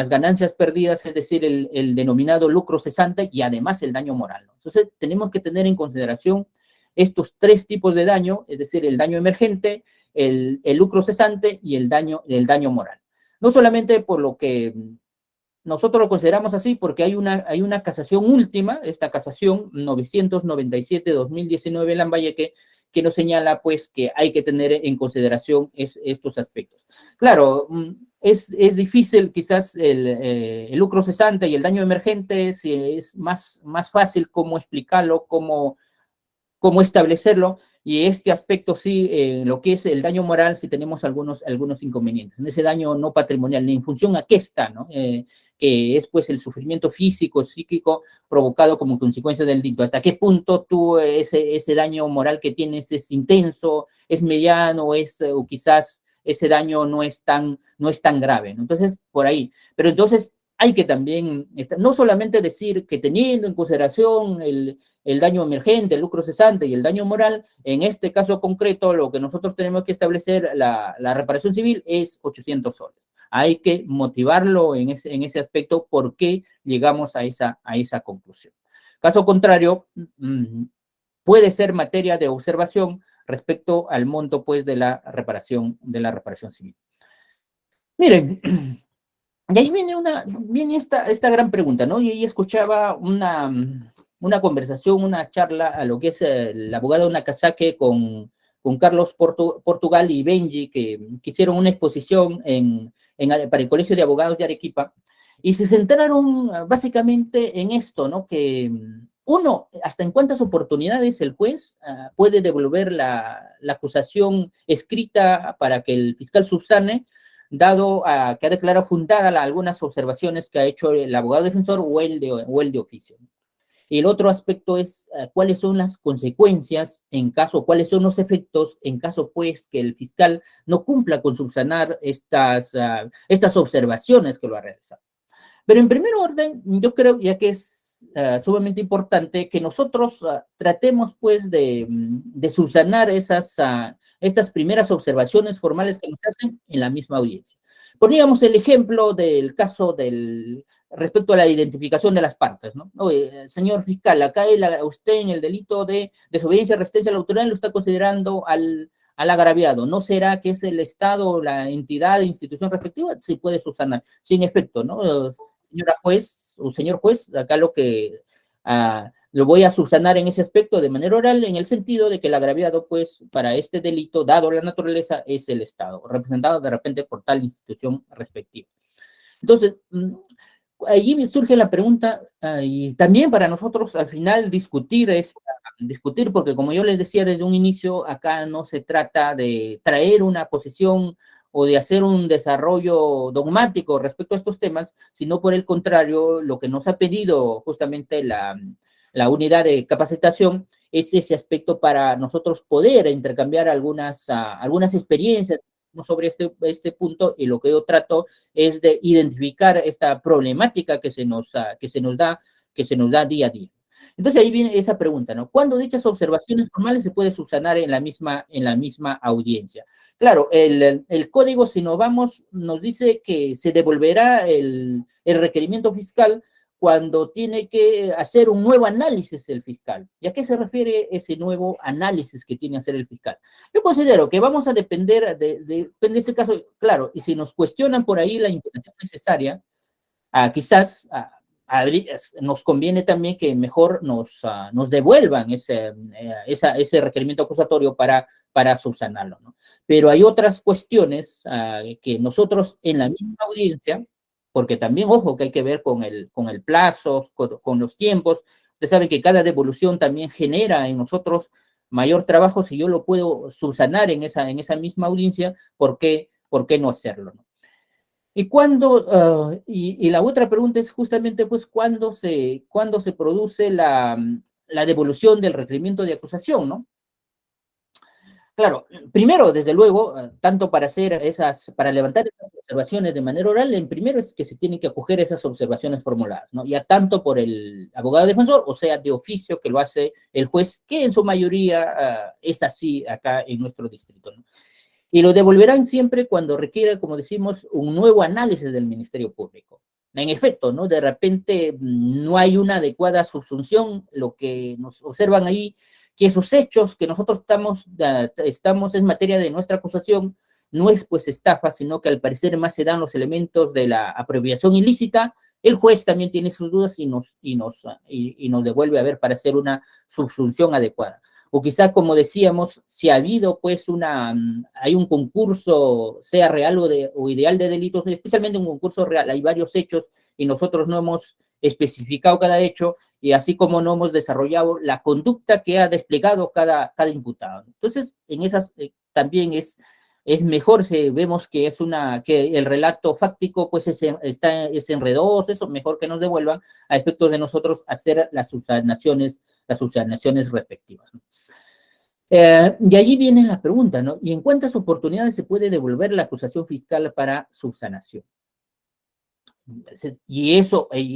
ganancias perdidas, es decir, el denominado lucro cesante y además el daño moral, ¿no? Entonces, tenemos que tener en consideración estos tres tipos de daño, es decir, el daño emergente, el lucro cesante y el daño moral. No solamente por lo que nosotros lo consideramos así, porque hay una casación última, esta casación 997-2019 en Lambayeque, que nos señala pues que hay que tener en consideración estos aspectos. Claro, es difícil quizás el lucro cesante y el daño emergente, si es más fácil cómo explicarlo, cómo establecerlo, y este aspecto sí, lo que es el daño moral, sí tenemos algunos inconvenientes. En ese daño no patrimonial, en función a qué está, ¿no? Que es pues el sufrimiento físico, psíquico, provocado como consecuencia del delito. ¿Hasta qué punto tú ese daño moral que tienes es intenso, es mediano, o quizás ese daño no es tan grave, ¿no? Entonces, por ahí. Pero entonces hay que también, no solamente decir que teniendo en consideración el daño emergente, el lucro cesante y el daño moral, en este caso concreto, lo que nosotros tenemos que establecer, la reparación civil es 800 soles. Hay que motivarlo en ese aspecto, por qué llegamos a esa conclusión. Caso contrario, puede ser materia de observación respecto al monto, pues, de la reparación civil. Miren, y ahí viene esta gran pregunta, ¿no? Y ahí escuchaba una conversación, una charla a lo que es el abogado Nakazake con Carlos Portugal y Benji, que hicieron una exposición para el Colegio de Abogados de Arequipa, y se centraron básicamente en esto, ¿no? Que uno, hasta en cuántas oportunidades el juez puede devolver la acusación escrita para que el fiscal subsane, dado que ha declarado fundada algunas observaciones que ha hecho el abogado defensor o el de oficio. Y el otro aspecto es cuáles son las consecuencias cuáles son los efectos en caso, pues, que el fiscal no cumpla con subsanar estas observaciones que lo ha realizado. Pero en primer orden, yo creo, ya que es sumamente importante, que nosotros tratemos, pues, de subsanar estas primeras observaciones formales que nos hacen en la misma audiencia. Poníamos el ejemplo del caso respecto a la identificación de las partes, ¿no? Oye, señor fiscal, acá usted en el delito de desobediencia y resistencia a la autoridad lo está considerando al agraviado. ¿No será que es el Estado, la entidad, institución respectiva? Sí puede subsanar, sin efecto, ¿no? Señora juez o señor juez, acá lo voy a subsanar en ese aspecto de manera oral, en el sentido de que el agraviado, pues, para este delito, dado la naturaleza, es el Estado, representado de repente por tal institución respectiva. Entonces, allí me surge la pregunta, y también para nosotros al final discutir, porque como yo les decía desde un inicio, acá no se trata de traer una posición o de hacer un desarrollo dogmático respecto a estos temas, sino por el contrario, lo que nos ha pedido justamente la unidad de capacitación es ese aspecto para nosotros poder intercambiar algunas experiencias sobre este punto, y lo que yo trato es de identificar esta problemática que se nos da día a día. Entonces ahí viene esa pregunta, ¿no? ¿Cuándo dichas observaciones formales se puede subsanar en la misma audiencia? Claro, el código, si nos vamos, nos dice que se devolverá el requerimiento fiscal cuando tiene que hacer un nuevo análisis el fiscal. ¿Y a qué se refiere ese nuevo análisis que tiene que hacer el fiscal? Yo considero que vamos a depender de ese caso, claro, y si nos cuestionan por ahí la información necesaria, quizás nos conviene también que mejor nos devuelvan ese requerimiento acusatorio para subsanarlo, ¿no? Pero hay otras cuestiones que nosotros en la misma audiencia, porque también, ojo, que hay que ver con el plazo, con los tiempos. Usted sabe que cada devolución también genera en nosotros mayor trabajo. Si yo lo puedo subsanar en esa misma audiencia, ¿por qué no hacerlo, no? Y y la otra pregunta es justamente, pues, ¿cuándo se produce la devolución del requerimiento de acusación, ¿no? Claro, primero, desde luego, tanto para levantar esas observaciones de manera oral, en primero es que se tienen que acoger esas observaciones formuladas, ¿no? Ya tanto por el abogado defensor, o sea, de oficio, que lo hace el juez, que en su mayoría es así acá en nuestro distrito, ¿no? y lo devolverán siempre cuando requiera, como decimos, un nuevo análisis del Ministerio Público. En efecto, ¿no? De repente no hay una adecuada subsunción, lo que nos observan ahí, que esos hechos que nosotros estamos es materia de nuestra acusación, no es pues estafa, sino que al parecer más se dan los elementos de la apropiación ilícita. El juez también tiene sus dudas y nos devuelve a ver para hacer una subsunción adecuada. O quizá, como decíamos, si ha habido pues hay un concurso, sea real o ideal de delitos, especialmente un concurso real, hay varios hechos y nosotros no hemos especificado cada hecho, y así como no hemos desarrollado la conducta que ha desplegado cada imputado. Entonces, en esas también es mejor si vemos que que el relato fáctico pues es enredoso, eso mejor que nos devuelvan a efectos de nosotros hacer las subsanaciones respectivas, ¿no? Y allí viene la pregunta, ¿no? ¿Y en cuántas oportunidades se puede devolver la acusación fiscal para subsanación? Y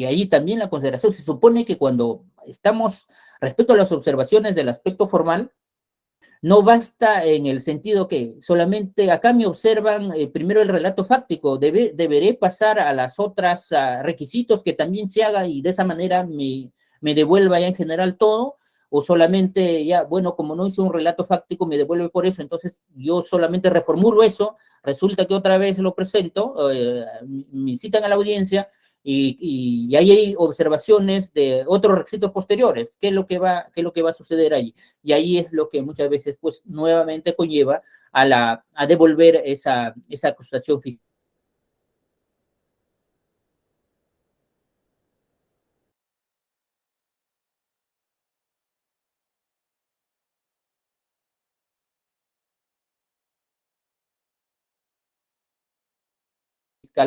ahí también la consideración, se supone que cuando estamos respecto a las observaciones del aspecto formal, no basta en el sentido que solamente acá me observan primero el relato fáctico, deberé pasar a las otras requisitos que también se haga y de esa manera me devuelva ya en general todo, o solamente ya, bueno, como no hice un relato fáctico, me devuelve por eso, entonces yo solamente reformulo eso, resulta que otra vez lo presento, me citan a la audiencia, y ahí hay observaciones de otros requisitos posteriores, qué es lo que va a suceder allí. Y ahí es lo que muchas veces, pues, nuevamente conlleva a devolver esa acusación fiscal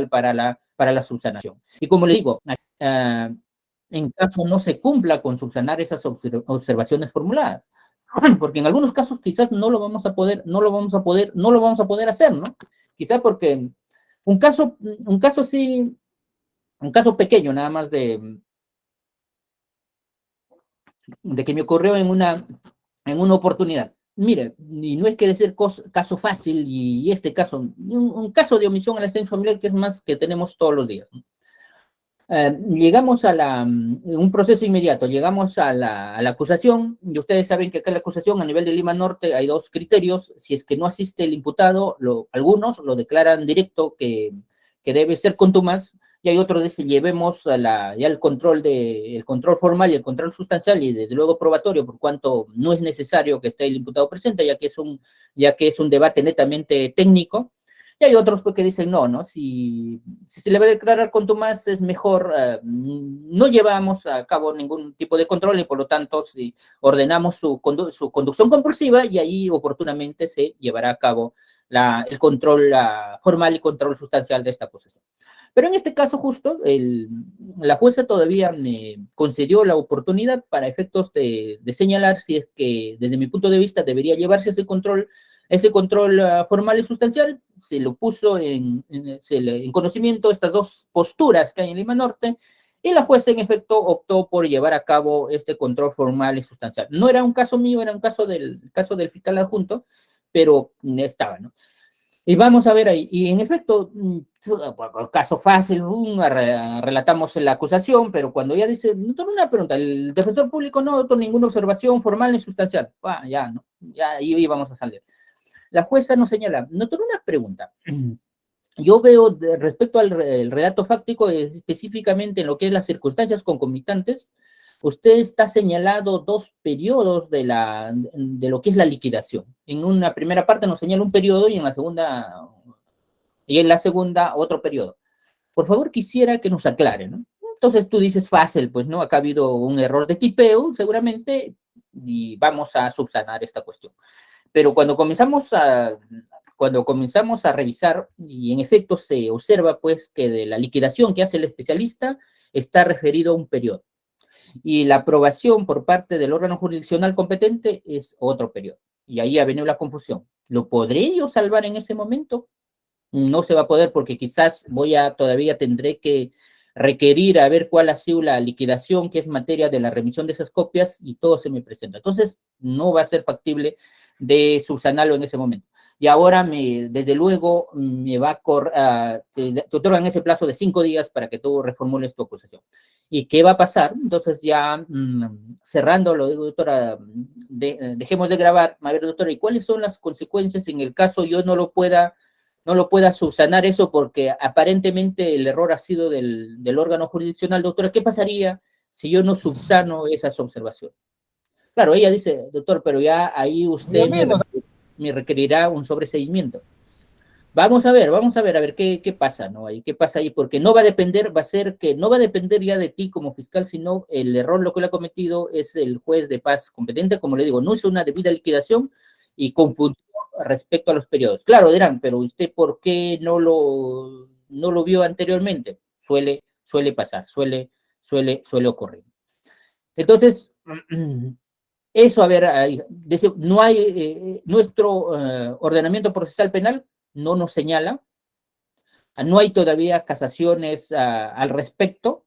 para la subsanación. Y como le digo, en caso no se cumpla con subsanar esas observaciones formuladas, porque en algunos casos quizás no lo vamos a poder hacer, ¿no? Quizás porque un caso así, un caso pequeño nada más de que me ocurrió en una oportunidad. Mire, y no es que decir caso fácil, y este caso, un caso de omisión a la asistencia familiar que es más que tenemos todos los días, ¿no? Llegamos a un proceso inmediato, llegamos a la acusación, y ustedes saben que acá en la acusación a nivel de Lima Norte hay dos criterios: si es que no asiste el imputado, algunos lo declaran directo que debe ser contumaz, y hay otros que dicen llevemos ya el control formal y el control sustancial, y desde luego probatorio, por cuanto no es necesario que esté el imputado presente, ya que es un debate netamente técnico. Y hay otros pues, que dicen no, si se le va a declarar contumaz es mejor, no llevamos a cabo ningún tipo de control y por lo tanto si ordenamos su conducción compulsiva, y ahí oportunamente se llevará a cabo el control formal y control sustancial de esta acusación. Pero en este caso justo, la jueza todavía me concedió la oportunidad para efectos de señalar si es que desde mi punto de vista debería llevarse ese control formal y sustancial. Se lo puso en conocimiento estas dos posturas que hay en Lima Norte, y la jueza en efecto optó por llevar a cabo este control formal y sustancial. No era un caso mío, era un caso del fiscal adjunto, pero estaba, ¿no? Y vamos a ver ahí, y en efecto, caso fácil, relatamos la acusación, pero cuando ya dice, no tengo una pregunta, el defensor público no notó ninguna observación formal ni sustancial, ya, ¿no? Ya ahí vamos a salir. La jueza nos señala, no tengo una pregunta. Yo veo respecto al relato fáctico, específicamente en lo que es las circunstancias concomitantes, usted está señalado dos periodos de lo que es la liquidación. En una primera parte nos señala un periodo y en la segunda otro periodo. Por favor, quisiera que nos aclare, ¿no? Entonces tú dices fácil, pues, ¿no? Acá ha habido un error de tipeo, seguramente, y vamos a subsanar esta cuestión. Pero cuando comenzamos a revisar, y en efecto se observa pues que de la liquidación que hace el especialista está referido a un periodo, y la aprobación por parte del órgano jurisdiccional competente es otro periodo, y ahí ha venido la confusión. ¿Lo podré yo salvar en ese momento? No se va a poder, porque quizás todavía tendré que requerir a ver cuál ha sido la liquidación, que es materia de la remisión de esas copias, y todo se me presenta. Entonces, no va a ser factible de subsanarlo en ese momento. y ahora, desde luego, me va te otorgan ese plazo de 5 días para que tú reformules tu acusación. ¿Y qué va a pasar? Entonces ya cerrando, lo digo, doctora, dejemos de grabar. A ver, doctora, ¿y cuáles son las consecuencias en el caso yo no lo pueda subsanar eso porque aparentemente el error ha sido del órgano jurisdiccional? Doctora, ¿qué pasaría si yo no subsano esas observaciones? Claro, ella dice, doctor, pero ya ahí usted me requerirá un sobreseguimiento. Vamos a ver qué pasa, ¿no? Ahí, qué pasa ahí, porque no va a depender, no va a depender ya de ti como fiscal, sino el error lo que le ha cometido es el juez de paz competente, como le digo, no hizo una debida liquidación y confundió respecto a los periodos. Claro, dirán, pero usted, ¿por qué no lo vio anteriormente? Suele pasar, suele ocurrir. Entonces, eso, a ver, no hay, nuestro ordenamiento procesal penal no nos señala, no hay todavía casaciones al respecto,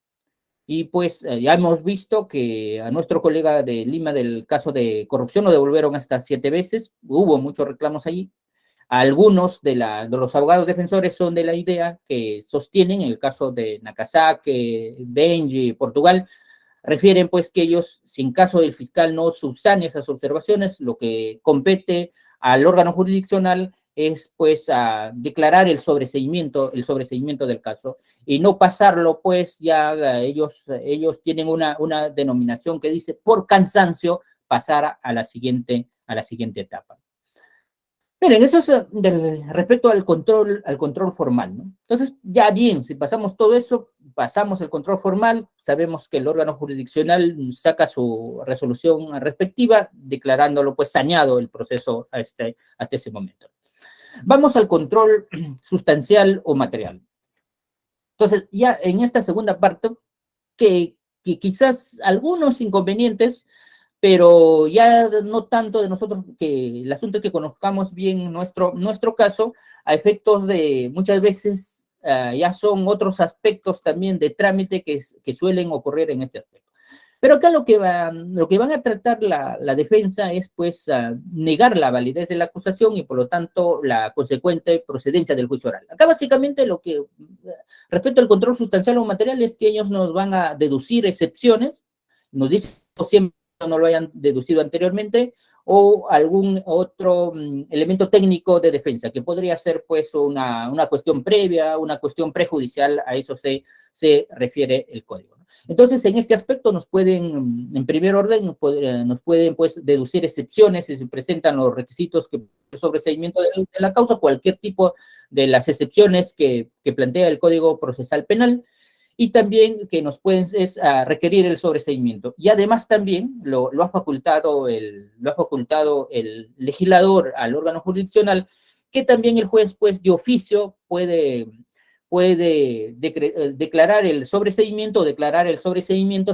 y pues ya hemos visto que a nuestro colega de Lima del caso de corrupción lo devolvieron hasta 7 veces, hubo muchos reclamos allí. Algunos de los abogados defensores son de la idea que sostienen, en el caso de Nakasake, Benji, Portugal, refieren pues que ellos, si en caso del fiscal no subsane esas observaciones, lo que compete al órgano jurisdiccional es pues a declarar el sobreseimiento del caso y no pasarlo pues ya ellos tienen una denominación que dice por cansancio pasar a la siguiente etapa. Miren, eso es respecto al control formal, ¿no? Entonces, ya bien, si pasamos todo eso, pasamos el control formal, sabemos que el órgano jurisdiccional saca su resolución respectiva, declarándolo pues saneado el proceso hasta ese momento. Vamos al control sustancial o material. Entonces, ya en esta segunda parte, que quizás algunos inconvenientes, pero ya no tanto de nosotros, que el asunto es que conozcamos bien nuestro caso, a efectos de muchas veces ya son otros aspectos también de trámite que suelen ocurrir en este aspecto. Pero acá lo que van a tratar la defensa es pues negar la validez de la acusación y por lo tanto la consecuente procedencia del juicio oral. Acá básicamente lo que respecto al control sustancial o material es que ellos nos van a deducir excepciones, nos dicen siempre no lo hayan deducido anteriormente, o algún otro elemento técnico de defensa, que podría ser pues una cuestión previa, una cuestión prejudicial, a eso se refiere el código, ¿no? Entonces, en este aspecto nos pueden, en primer orden, nos pueden pues deducir excepciones si se presentan los requisitos que sobreseimiento de la causa, cualquier tipo de las excepciones que plantea el Código Procesal Penal, y también que nos pueden requerir el sobreseimiento. Y además también lo ha facultado el legislador al órgano jurisdiccional, que también el juez pues de oficio puede declarar el sobreseimiento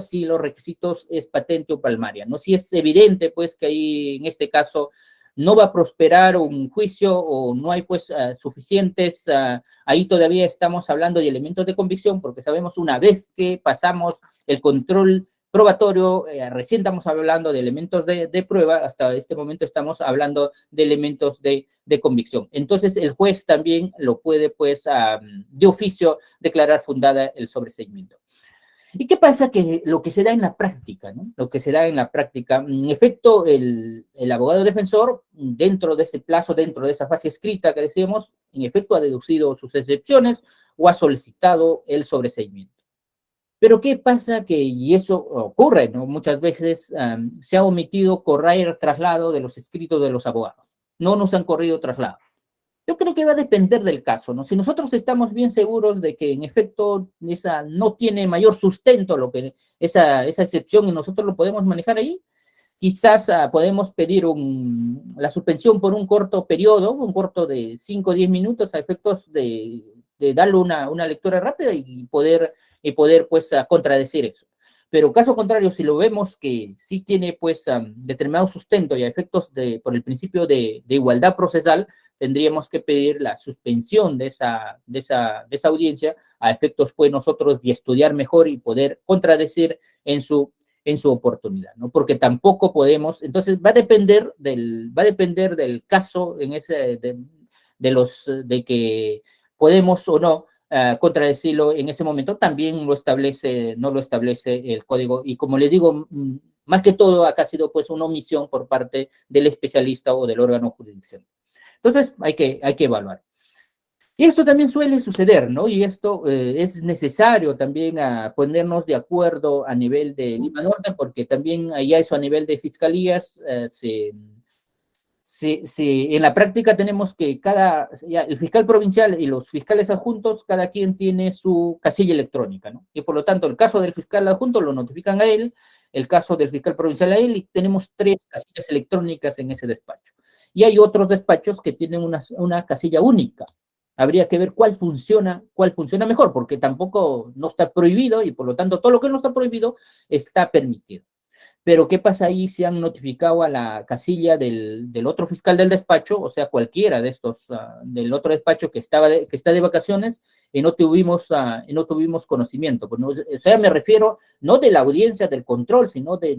si los requisitos es patente o palmaria, ¿no? Si es evidente pues que ahí en este caso no va a prosperar un juicio o no hay pues suficientes, ahí todavía estamos hablando de elementos de convicción, porque sabemos una vez que pasamos el control probatorio, recién estamos hablando de elementos de prueba, hasta este momento estamos hablando de elementos de convicción. Entonces el juez también lo puede pues de oficio declarar fundada el sobreseimiento. ¿Y qué pasa? Que lo que se da en la práctica, ¿no? Lo que se da en la práctica, en efecto, el abogado defensor, dentro de ese plazo, dentro de esa fase escrita que decíamos, en efecto ha deducido sus excepciones o ha solicitado el sobreseimiento. Pero ¿qué pasa? Y eso ocurre, ¿no? Muchas veces se ha omitido correr traslado de los escritos de los abogados. No nos han corrido traslado. Yo creo que va a depender del caso, ¿no? Si nosotros estamos bien seguros de que en efecto esa no tiene mayor sustento, esa excepción, y nosotros lo podemos manejar ahí, quizás podemos pedir la suspensión por un corto periodo, un corto de 5 o 10 minutos a efectos de darle una lectura rápida y poder pues contradecir eso. Pero caso contrario, si lo vemos que sí tiene pues determinado sustento y a efectos por el principio de igualdad procesal, tendríamos que pedir la suspensión de esa audiencia a efectos pues nosotros de estudiar mejor y poder contradecir en su oportunidad, ¿no? Porque tampoco podemos, entonces va a depender del caso, de que podemos o no contradecirlo en ese momento, también no lo establece el código. Y como les digo, más que todo acá ha sido pues una omisión por parte del especialista o del órgano jurisdiccional. Entonces hay que evaluar. Y esto también suele suceder, ¿no? Y esto es necesario también ponernos de acuerdo a nivel de Lima Norte, porque también allá eso a nivel de fiscalías en la práctica tenemos que el fiscal provincial y los fiscales adjuntos, cada quien tiene su casilla electrónica, ¿no? Y por lo tanto, el caso del fiscal adjunto lo notifican a él, el caso del fiscal provincial a él, y tenemos 3 casillas electrónicas en ese despacho. Y hay otros despachos que tienen una casilla única. Habría que ver cuál funciona mejor, porque tampoco no está prohibido y por lo tanto todo lo que no está prohibido está permitido. Pero ¿qué pasa ahí si han notificado a la casilla del otro fiscal del despacho, o sea, cualquiera de estos del otro despacho que está de vacaciones y no tuvimos conocimiento? Pues no, o sea, me refiero no de la audiencia del control, sino de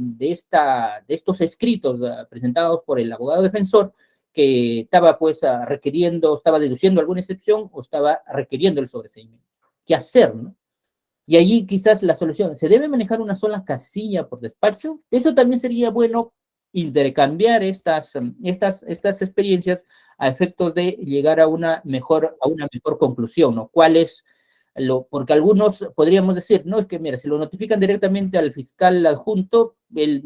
estos escritos presentados por el abogado defensor que estaba pues estaba deduciendo alguna excepción o estaba requiriendo el sobreseimiento. ¿Qué hacer, no? Y allí quizás la solución, ¿se debe manejar una sola casilla por despacho? Eso también sería bueno, intercambiar estas experiencias a efectos de llegar a una mejor conclusión, ¿no? Porque algunos podríamos decir, no, es que mira, si lo notifican directamente al fiscal adjunto, él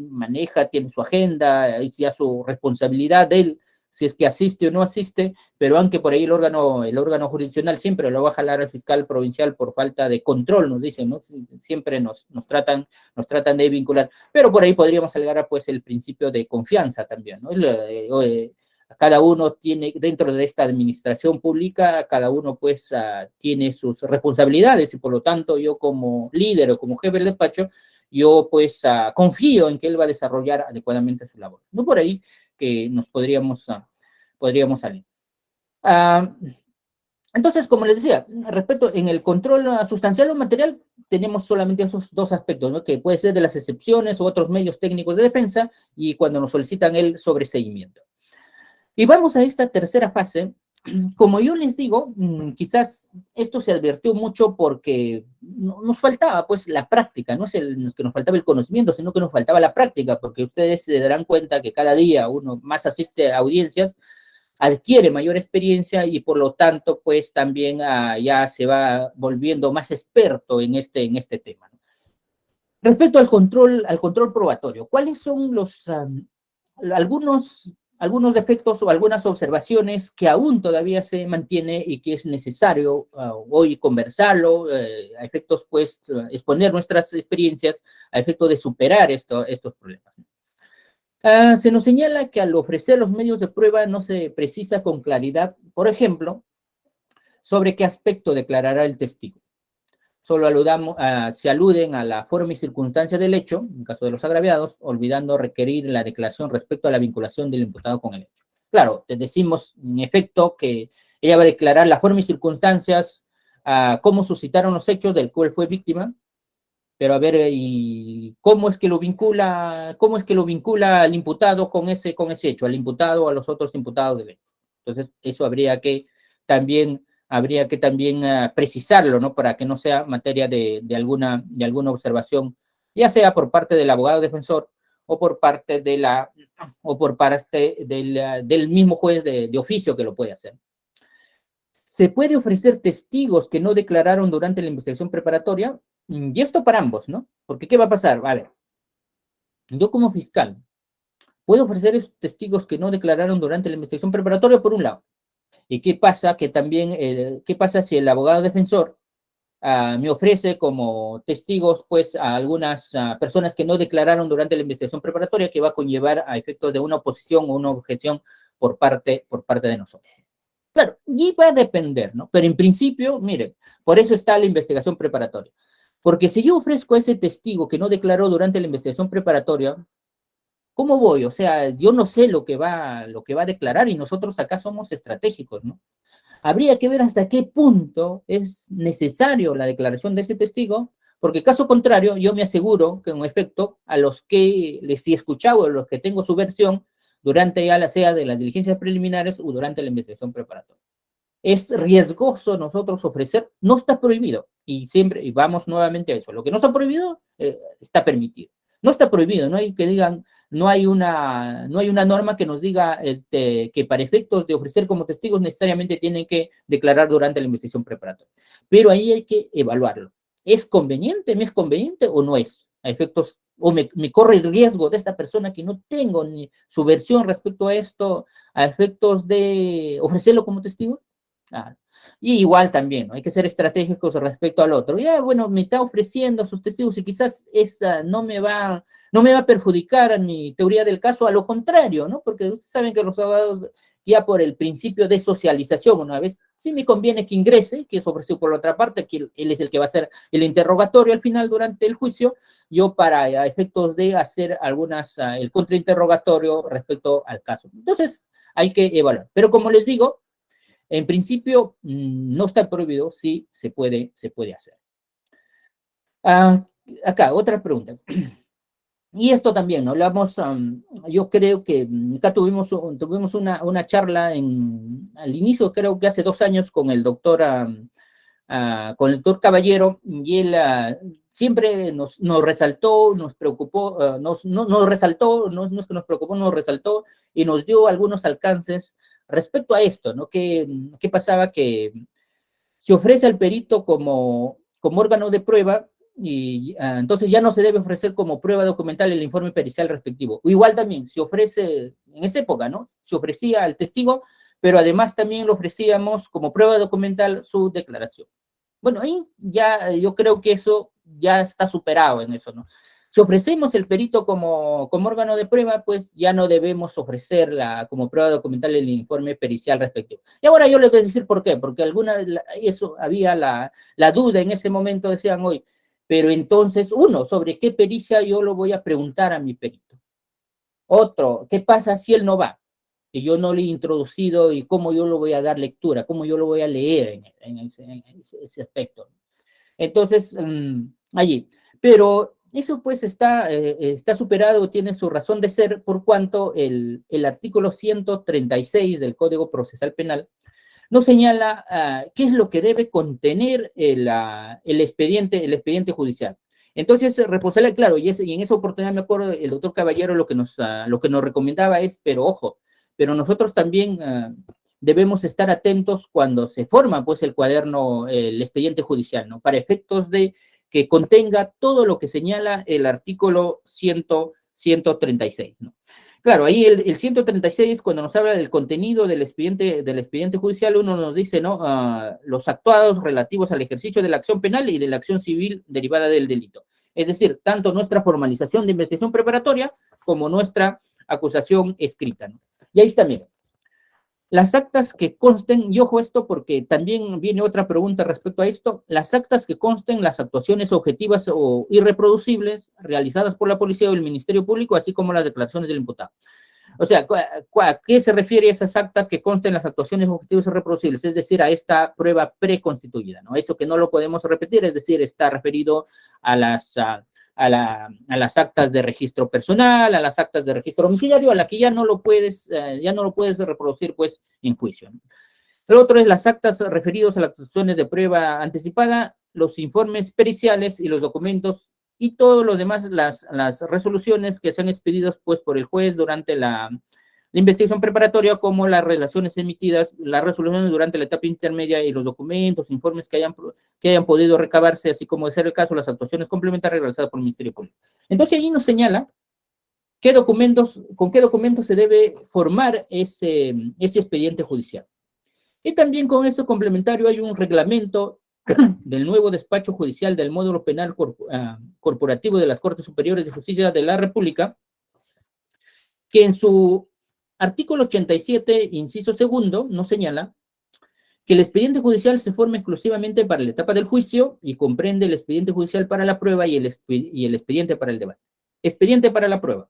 tiene su agenda, es ya su responsabilidad de él, si es que asiste o no asiste, pero aunque por ahí el órgano jurisdiccional siempre lo va a jalar al fiscal provincial por falta de control, nos dicen, ¿no? Siempre nos tratan de vincular, pero por ahí podríamos alegar pues el principio de confianza también, ¿no? Cada uno tiene, dentro de esta administración pública, cada uno pues tiene sus responsabilidades y por lo tanto yo como líder o como jefe del despacho, yo pues confío en que él va a desarrollar adecuadamente su labor. No por ahí que nos podríamos salir. Entonces, como les decía, respecto en el control sustancial o material, tenemos solamente esos 2 aspectos, ¿no? Que puede ser de las excepciones u otros medios técnicos de defensa y cuando nos solicitan el sobreseimiento. Y vamos a esta tercera fase. Como yo les digo, quizás esto se advirtió mucho porque nos faltaba pues la práctica, no es que nos faltaba el conocimiento, sino que nos faltaba la práctica, porque ustedes se darán cuenta que cada día uno más asiste a audiencias, adquiere mayor experiencia y por lo tanto pues también ya se va volviendo más experto en este tema, ¿no? Respecto al control probatorio, ¿cuáles son algunos defectos o algunas observaciones que aún todavía se mantiene y que es necesario hoy conversarlo, a efectos, pues, exponer nuestras experiencias a efecto de superar estos problemas? Se nos señala que al ofrecer los medios de prueba no se precisa con claridad, por ejemplo, sobre qué aspecto declarará el testigo. Solo se aluden a la forma y circunstancia del hecho, en caso de los agraviados, olvidando requerir la declaración respecto a la vinculación del imputado con el hecho. Claro, les decimos en efecto que ella va a declarar la forma y circunstancias, cómo suscitaron los hechos del cual fue víctima, pero a ver, ¿y cómo es que lo vincula al imputado con ese hecho, al imputado o a los otros imputados del hecho? Entonces, eso habría que también precisarlo, ¿no? Para que no sea materia de alguna observación, ya sea por parte del abogado defensor o por parte del mismo juez de oficio que lo puede hacer. Se puede ofrecer testigos que no declararon durante la investigación preparatoria, y esto para ambos, ¿no? Porque ¿qué va a pasar? A ver, yo como fiscal puedo ofrecer esos testigos que no declararon durante la investigación preparatoria por un lado. ¿Y qué pasa? ¿Qué pasa si el abogado defensor me ofrece como testigos pues a algunas personas que no declararon durante la investigación preparatoria, que va a conllevar a efectos de una oposición o una objeción por parte de nosotros? Claro, y va a depender, ¿no? Pero en principio, miren, por eso está la investigación preparatoria. Porque si yo ofrezco a ese testigo que no declaró durante la investigación preparatoria, ¿cómo voy? O sea, yo no sé lo que va a declarar y nosotros acá somos estratégicos, ¿no? Habría que ver hasta qué punto es necesario la declaración de ese testigo, porque caso contrario, yo me aseguro que en efecto a los que les he escuchado, a los que tengo su versión, durante ya la sea de las diligencias preliminares o durante la investigación preparatoria. es riesgoso nosotros ofrecer, no está prohibido. Y vamos nuevamente a eso. Lo que no está prohibido, está permitido. No está prohibido, no hay que digan, no hay una norma que nos diga que para efectos de ofrecer como testigos necesariamente tienen que declarar durante la investigación preparatoria. Pero ahí hay que evaluarlo. ¿Es conveniente? ¿Me es conveniente o no es? A efectos, o me corre el riesgo de esta persona que no tengo ni su versión respecto a esto, a efectos de ofrecerlo como testigos. Claro. Y igual también, ¿no? Hay que ser estratégicos respecto al otro. Ya, bueno, me está ofreciendo sus testigos y quizás esa no me va a perjudicar a mi teoría del caso, a lo contrario, ¿no? Porque ustedes saben que los abogados, ya por el principio de socialización, una vez, sí me conviene que ingrese, que es ofrecido por la otra parte, que él es el que va a hacer el interrogatorio al final durante el juicio, yo para efectos de hacer el contrainterrogatorio respecto al caso. Entonces, hay que evaluar. Pero como les digo, en principio, no está prohibido, sí se puede hacer. Acá, otras preguntas. Y esto también, ¿no? Yo creo que acá tuvimos una charla al inicio, creo que hace 2 años, con el doctor Caballero, y él siempre nos resaltó, nos preocupó, nos resaltó, no es que nos preocupó, nos resaltó y nos dio algunos alcances respecto a esto, ¿no? ¿Qué pasaba? Que se ofrece al perito como órgano de prueba y entonces ya no se debe ofrecer como prueba documental el informe pericial respectivo. O igual también se ofrece, en esa época, ¿no? Se ofrecía al testigo, pero además también lo ofrecíamos como prueba documental su declaración. Bueno, ahí ya yo creo que eso ya está superado en eso, ¿no? Si ofrecemos el perito como órgano de prueba, pues ya no debemos ofrecerla como prueba documental el informe pericial respectivo. Y ahora yo les voy a decir por qué, porque eso había la duda en ese momento, decían hoy, pero entonces, uno, ¿sobre qué pericia yo lo voy a preguntar a mi perito? Otro, ¿qué pasa si él no va? Que yo no le he introducido y cómo yo lo voy a dar lectura, cómo yo lo voy a leer en ese aspecto. Entonces, allí. Pero eso pues está superado, tiene su razón de ser, por cuanto el artículo 136 del Código Procesal Penal nos señala qué es lo que debe contener el expediente judicial. Entonces, responsable, claro, y en esa oportunidad me acuerdo, el doctor Caballero lo que nos recomendaba es, pero ojo, pero nosotros también debemos estar atentos cuando se forma pues el cuaderno, el expediente judicial, ¿no? Para efectos de que contenga todo lo que señala el artículo 136, ¿no? Claro, ahí el 136, cuando nos habla del contenido del expediente judicial, uno nos dice, ¿no? Los actuados relativos al ejercicio de la acción penal y de la acción civil derivada del delito. Es decir, tanto nuestra formalización de investigación preparatoria como nuestra acusación escrita, ¿no? Y ahí está, miren. Las actas que consten, y ojo esto porque también viene otra pregunta respecto a esto, las actas que consten las actuaciones objetivas o irreproducibles realizadas por la policía o el Ministerio Público, así como las declaraciones del imputado. O sea, ¿a qué se refiere esas actas que consten las actuaciones objetivas irreproducibles? Es decir, a esta prueba preconstituida, ¿no? Eso que no lo podemos repetir, es decir, está referido a las actas de registro personal, a las actas de registro domiciliario, a la que ya no lo puedes reproducir, pues, en juicio, ¿no? El otro es las actas referidos a las actuaciones de prueba anticipada, los informes periciales y los documentos y todo lo demás, las resoluciones que sean expedidas, pues, por el juez durante la investigación preparatoria, como las relaciones emitidas, las resoluciones durante la etapa intermedia y los documentos, informes que hayan podido recabarse, así como de ser el caso, las actuaciones complementarias realizadas por el Ministerio Público. Entonces, ahí nos señala con qué documentos se debe formar ese expediente judicial. Y también con esto complementario hay un reglamento del nuevo despacho judicial del módulo penal corporativo de las Cortes Superiores de Justicia de la República, que en su artículo 87, inciso segundo, nos señala que el expediente judicial se forma exclusivamente para la etapa del juicio y comprende el expediente judicial para la prueba y el expediente para el debate. Expediente para la prueba.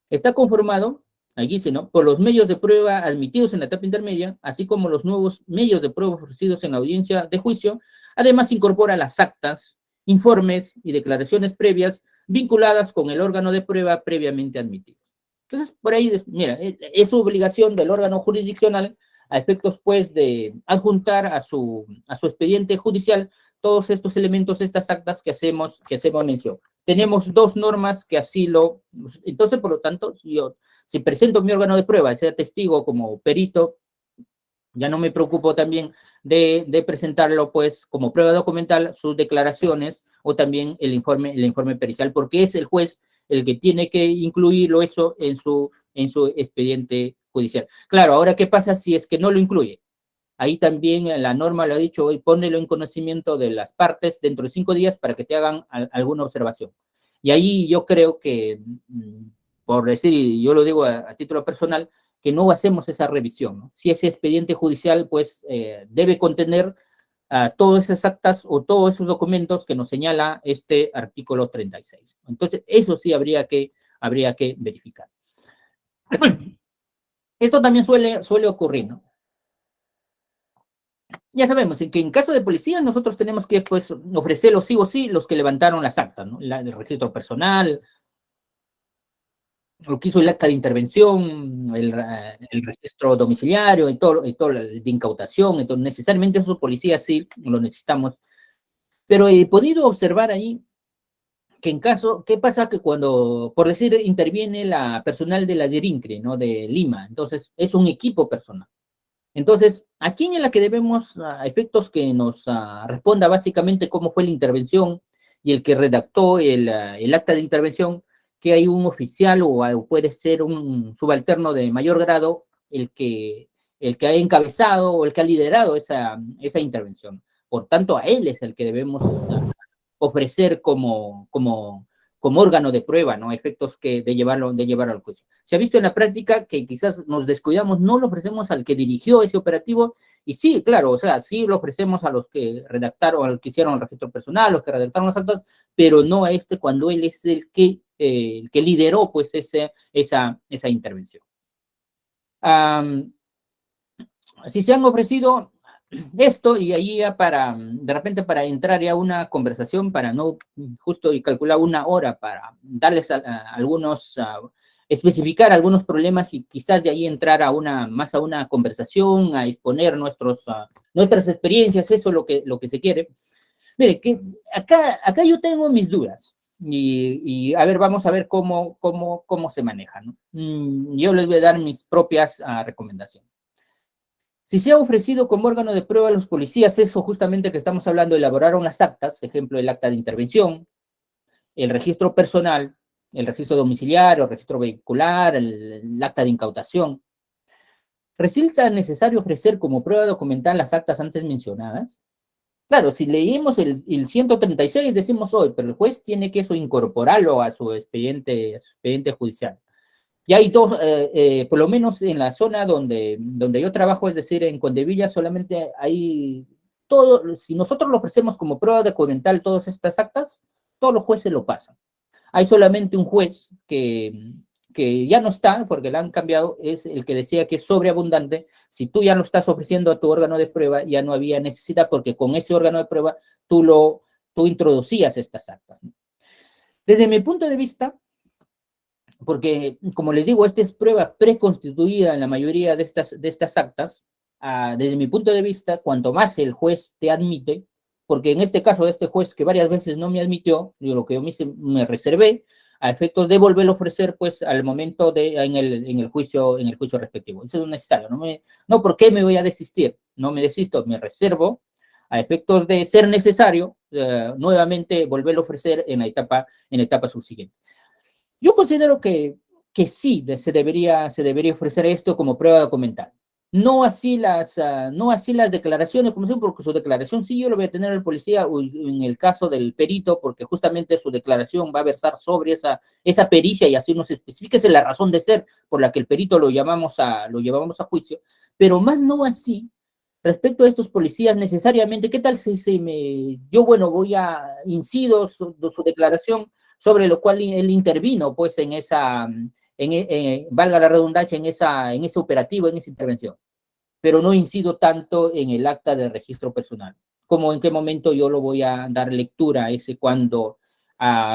Está conformado, aquí dice, ¿no?, por los medios de prueba admitidos en la etapa intermedia, así como los nuevos medios de prueba ofrecidos en la audiencia de juicio. Además, incorpora las actas, informes y declaraciones previas vinculadas con el órgano de prueba previamente admitido. Entonces, por ahí, mira, es obligación del órgano jurisdiccional a efectos, pues, de adjuntar a su expediente judicial todos estos elementos, estas actas que hacemos mención. Tenemos dos normas que así lo... Entonces, por lo tanto, yo, si presento mi órgano de prueba, sea testigo como perito, ya no me preocupo también de presentarlo, pues, como prueba documental, sus declaraciones o también el informe pericial, porque es el juez el que tiene que incluirlo eso en su expediente judicial. Claro, ahora, ¿qué pasa si es que no lo incluye? Ahí también la norma lo ha dicho hoy, ponelo en conocimiento de las partes dentro de 5 días para que te hagan alguna observación. Y ahí yo creo que, por decir, y yo lo digo a título personal, que no hacemos esa revisión, ¿no? Si ese expediente judicial, pues, debe contener todas esas actas o todos esos documentos que nos señala este artículo 36. Entonces, eso sí habría que verificar. Esto también suele ocurrir, ¿no? Ya sabemos que en caso de policía nosotros tenemos que, pues, ofrecerlos sí o sí los que levantaron las actas, ¿no? El registro personal, lo que hizo el acta de intervención, el registro domiciliario y todo de incautación. Entonces, necesariamente esos policías sí lo necesitamos. Pero he podido observar ahí que en caso, ¿qué pasa? Que cuando, por decir, interviene la personal de la DIRINCRE, ¿no? De Lima, entonces es un equipo personal. Entonces, ¿a quién es la que debemos, a efectos que nos responda básicamente cómo fue la intervención y el que redactó el acta de intervención, que hay un oficial o puede ser un subalterno de mayor grado el que ha encabezado o el que ha liderado esa intervención? Por tanto, a él es el que debemos ofrecer como órgano de prueba, ¿no? Efectos de llevarlo al juicio. Se ha visto en la práctica que quizás nos descuidamos, no lo ofrecemos al que dirigió ese operativo, y sí, claro, o sea, sí lo ofrecemos a los que redactaron, a los que hicieron el registro personal, los que redactaron las actas, pero no a este cuando él es el que lideró, pues, esa intervención. Si se han ofrecido esto, y ahí ya de repente para entrar ya a una conversación, para no justo y calcular 1 hora para darles especificar algunos problemas y quizás de ahí entrar más a una conversación, a exponer nuestras experiencias, eso es lo que se quiere. Mire, que acá yo tengo mis dudas. Y a ver, vamos a ver cómo se maneja, ¿no? Yo les voy a dar mis propias recomendaciones. Si se ha ofrecido como órgano de prueba a los policías eso justamente que estamos hablando, elaboraron las actas, ejemplo, el acta de intervención, el registro personal, el registro domiciliario, el registro vehicular, el acta de incautación, ¿resulta necesario ofrecer como prueba documental las actas antes mencionadas? Claro, si leímos el 136, decimos hoy, pero el juez tiene que eso incorporarlo a su expediente judicial. Y hay dos, por lo menos en la zona donde yo trabajo, es decir, en Condevilla, solamente hay todo, si nosotros lo ofrecemos como prueba documental todas estas actas, todos los jueces lo pasan. Hay solamente un juez que ya no está, porque la han cambiado, es el que decía que es sobreabundante. Si tú ya lo estás ofreciendo a tu órgano de prueba, ya no había necesidad, porque con ese órgano de prueba tú introducías estas actas. Desde mi punto de vista, porque, como les digo, esta es prueba preconstituida en la mayoría de estas actas. Desde mi punto de vista, cuanto más el juez te admite, porque en este caso, este juez que varias veces no me admitió, yo lo que yo me reservé, a efectos de volverlo a ofrecer, pues, al momento en el juicio respectivo. Eso es necesario. No, ¿por qué me voy a desistir? No me desisto, me reservo, a efectos de ser necesario, nuevamente volverlo a ofrecer en la etapa subsiguiente. Yo considero que sí se debería ofrecer esto como prueba documental. No así las declaraciones, como siempre, porque su declaración sí yo lo voy a tener al policía, o en el caso del perito, porque justamente su declaración va a versar sobre esa pericia, y así nos especifica, esa es la razón de ser por la que el perito lo llevamos a juicio, pero más no así respecto a estos policías necesariamente. ¿Qué tal si yo, bueno, incido su declaración, sobre lo cual él intervino, pues, valga la redundancia, en ese operativo, en esa intervención, pero no incido tanto en el acta de registro personal, como en qué momento yo lo voy a dar lectura a ese cuando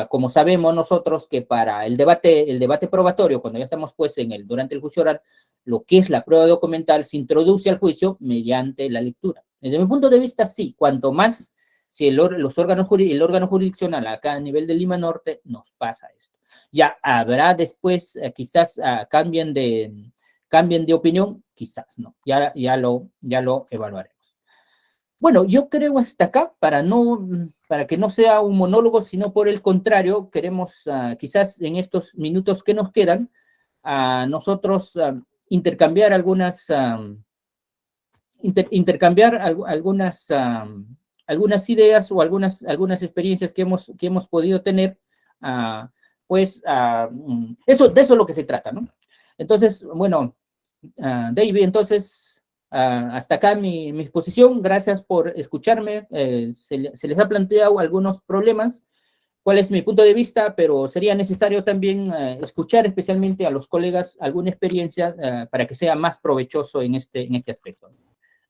Como sabemos nosotros que para el debate probatorio, cuando ya estamos pues durante el juicio oral, lo que es la prueba documental se introduce al juicio mediante la lectura. Desde mi punto de vista, sí, cuanto más si el órgano jurisdiccional acá a nivel de Lima Norte nos pasa esto. Ya habrá después, quizás cambien de opinión, quizás, ¿no? Ya lo evaluaremos. Bueno, yo creo hasta acá, para que no sea un monólogo, sino por el contrario, queremos quizás en estos minutos que nos quedan, nosotros intercambiar algunas ideas o algunas experiencias que hemos podido tener, pues de eso es lo que se trata, ¿no? Entonces, bueno, David, entonces, hasta acá mi exposición. Gracias por escucharme. Se les ha planteado algunos problemas, cuál es mi punto de vista, pero sería necesario también escuchar especialmente a los colegas alguna experiencia para que sea más provechoso en este aspecto.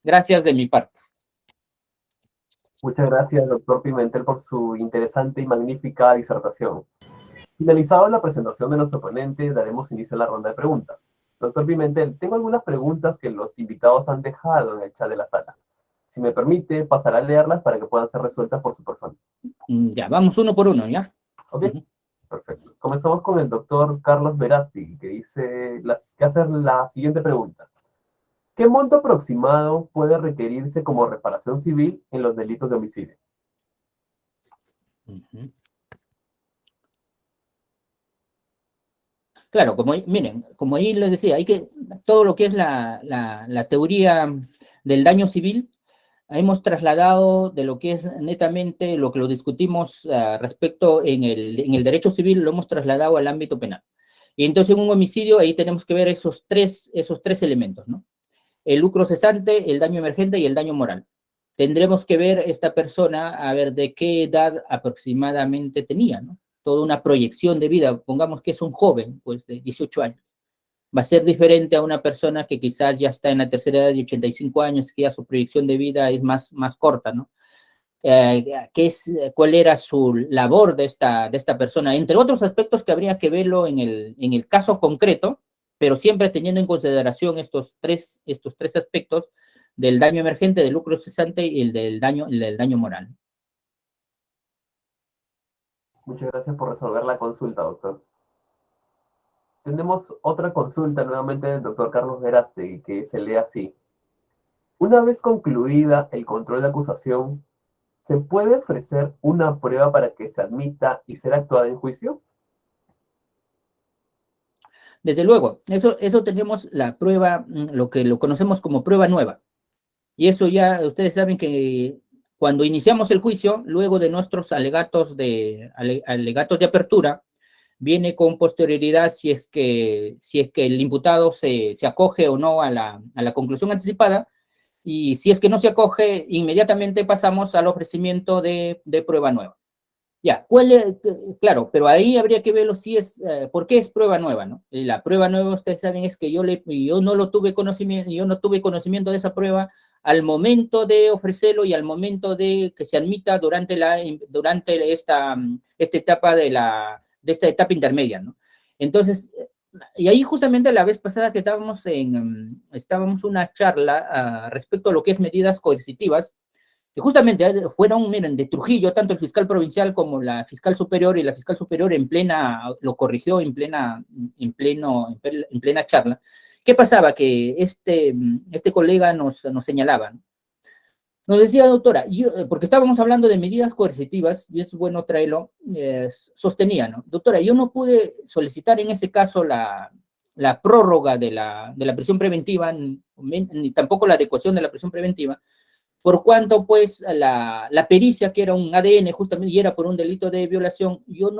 Gracias de mi parte. Muchas gracias, doctor Pimentel, por su interesante y magnífica disertación. Finalizada la presentación de nuestro ponente, daremos inicio a la ronda de preguntas. Doctor Pimentel, tengo algunas preguntas que los invitados han dejado en el chat de la sala. Si me permite, pasaré a leerlas para que puedan ser resueltas por su persona. Ya, vamos uno por uno, ¿ya? Ok, perfecto. Comenzamos con el doctor Carlos Verasti, que hace la siguiente pregunta. ¿Qué monto aproximado puede requerirse como reparación civil en los delitos de homicidio? Claro, miren, como ahí les decía, todo lo que es la teoría del daño civil, hemos trasladado de lo que es netamente lo que lo discutimos respecto en el derecho civil, lo hemos trasladado al ámbito penal. Y entonces en un homicidio ahí tenemos que ver esos tres elementos, ¿no? El lucro cesante, el daño emergente y el daño moral. Tendremos que ver esta persona, a ver de qué edad aproximadamente tenía, ¿no? Toda una proyección de vida, pongamos que es un joven, pues de 18 años. Va a ser diferente a una persona que quizás ya está en la tercera edad de 85 años, que ya su proyección de vida es más corta, ¿no? ¿Cuál era su labor de esta persona? Entre otros aspectos que habría que verlo en el caso concreto, pero siempre teniendo en consideración estos tres aspectos del daño emergente, del lucro cesante y el del daño moral. Muchas gracias por resolver la consulta, doctor. Tenemos otra consulta nuevamente del doctor Carlos Verástegui, que se lee así. Una vez concluida el control de acusación, ¿se puede ofrecer una prueba para que se admita y ser actuada en juicio? Desde luego, eso tenemos la prueba, lo que lo conocemos como prueba nueva. Y eso ya ustedes saben que cuando iniciamos el juicio, luego de nuestros alegatos de apertura, viene con posterioridad si es que el imputado se acoge o no a la conclusión anticipada, y si es que no se acoge, inmediatamente pasamos al ofrecimiento de prueba nueva. Ya, claro, pero ahí habría que verlo si ¿por qué es prueba nueva, no? Y la prueba nueva, ustedes saben, es que yo no tuve conocimiento de esa prueba al momento de ofrecerlo y al momento de que se admita durante esta etapa de esta etapa intermedia, ¿no? Entonces, y ahí justamente la vez pasada que estábamos una charla respecto a lo que es medidas coercitivas, que justamente fueron, miren, de Trujillo, tanto el fiscal provincial como la fiscal superior, y la fiscal superior lo corrigió en plena charla. ¿Qué pasaba? Que este colega nos señalaba, ¿no? Nos decía, doctora, porque estábamos hablando de medidas coercitivas, y es bueno traerlo, sostenía, ¿no? Doctora, yo no pude solicitar en este caso la prórroga de la prisión preventiva, ni tampoco la adecuación de la prisión preventiva, por cuanto, pues, la pericia, que era un ADN justamente, y era por un delito de violación, yo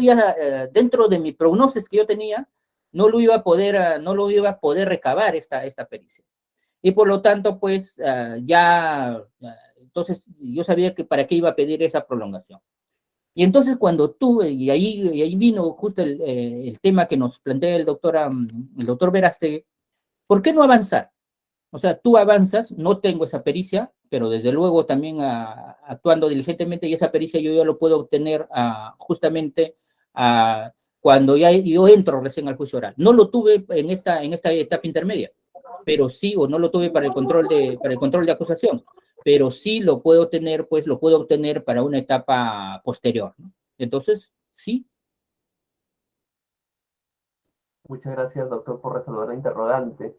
ya, dentro de mi prognosis que yo tenía, no lo iba a poder recabar esta pericia. Y por lo tanto, pues, entonces yo sabía que para qué iba a pedir esa prolongación. Y entonces cuando y ahí vino justo el tema que nos plantea el doctor Verástegui, ¿por qué no avanzar? O sea, tú avanzas, no tengo esa pericia, pero desde luego también actuando diligentemente, y esa pericia yo ya lo puedo obtener justamente cuando ya yo entro recién al juicio oral. No lo tuve en esta etapa intermedia, pero sí, o no lo tuve para el control de acusación, pero sí lo puedo tener, pues lo puedo obtener para una etapa posterior, ¿no? Entonces, sí. Muchas gracias, doctor, por resolver la interrogante.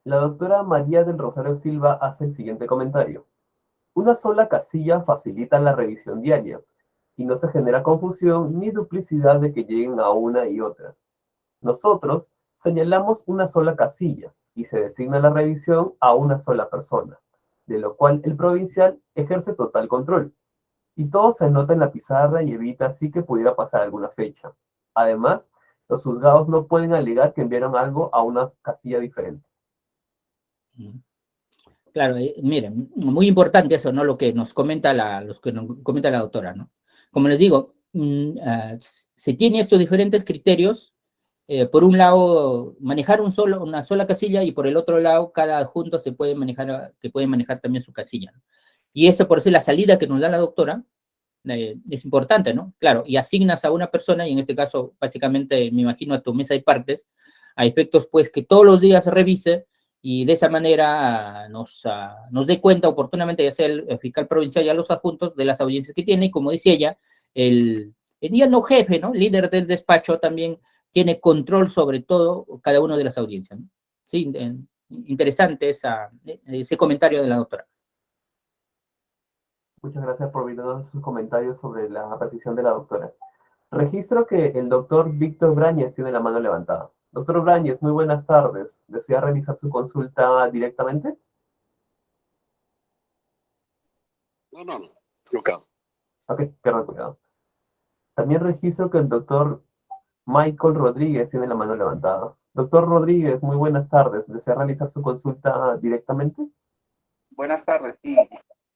La doctora María del Rosario Silva hace el siguiente comentario. Una sola casilla facilita la revisión diaria y no se genera confusión ni duplicidad de que lleguen a una y otra. Nosotros señalamos una sola casilla y se designa la revisión a una sola persona, de lo cual el provincial ejerce total control. Y todo se anota en la pizarra y evita así que pudiera pasar alguna fecha. Además, los juzgados no pueden alegar que enviaron algo a una casilla diferente. Claro, miren, muy importante eso, ¿no? Lo que nos comenta la doctora, ¿no? Como les digo, se tiene estos diferentes criterios. Por un lado, manejar una sola casilla, y por el otro lado, cada adjunto puede manejar también su casilla, ¿no? Y eso, por eso, la salida que nos da la doctora es importante, ¿no? Claro, y asignas a una persona, y en este caso, básicamente, me imagino a tu mesa de partes, a efectos, pues, que todos los días revise, y de esa manera nos dé cuenta oportunamente, ya sea el fiscal provincial y a los adjuntos, de las audiencias que tiene, y como decía ella, el día no jefe, ¿no? Líder del despacho también tiene control sobre todo cada una de las audiencias, ¿no? Sí, interesante ese comentario de la doctora. Muchas gracias por brindarnos sus comentarios sobre la petición de la doctora. Registro que el doctor Víctor Brañez tiene la mano levantada. Doctor Brañez, muy buenas tardes. ¿Desea realizar su consulta directamente? No. Equivocado. Ok, qué cuidado. También registro que el doctor Michael Rodríguez tiene la mano levantada. Doctor Rodríguez, muy buenas tardes. ¿Desea realizar su consulta directamente? Buenas tardes, sí.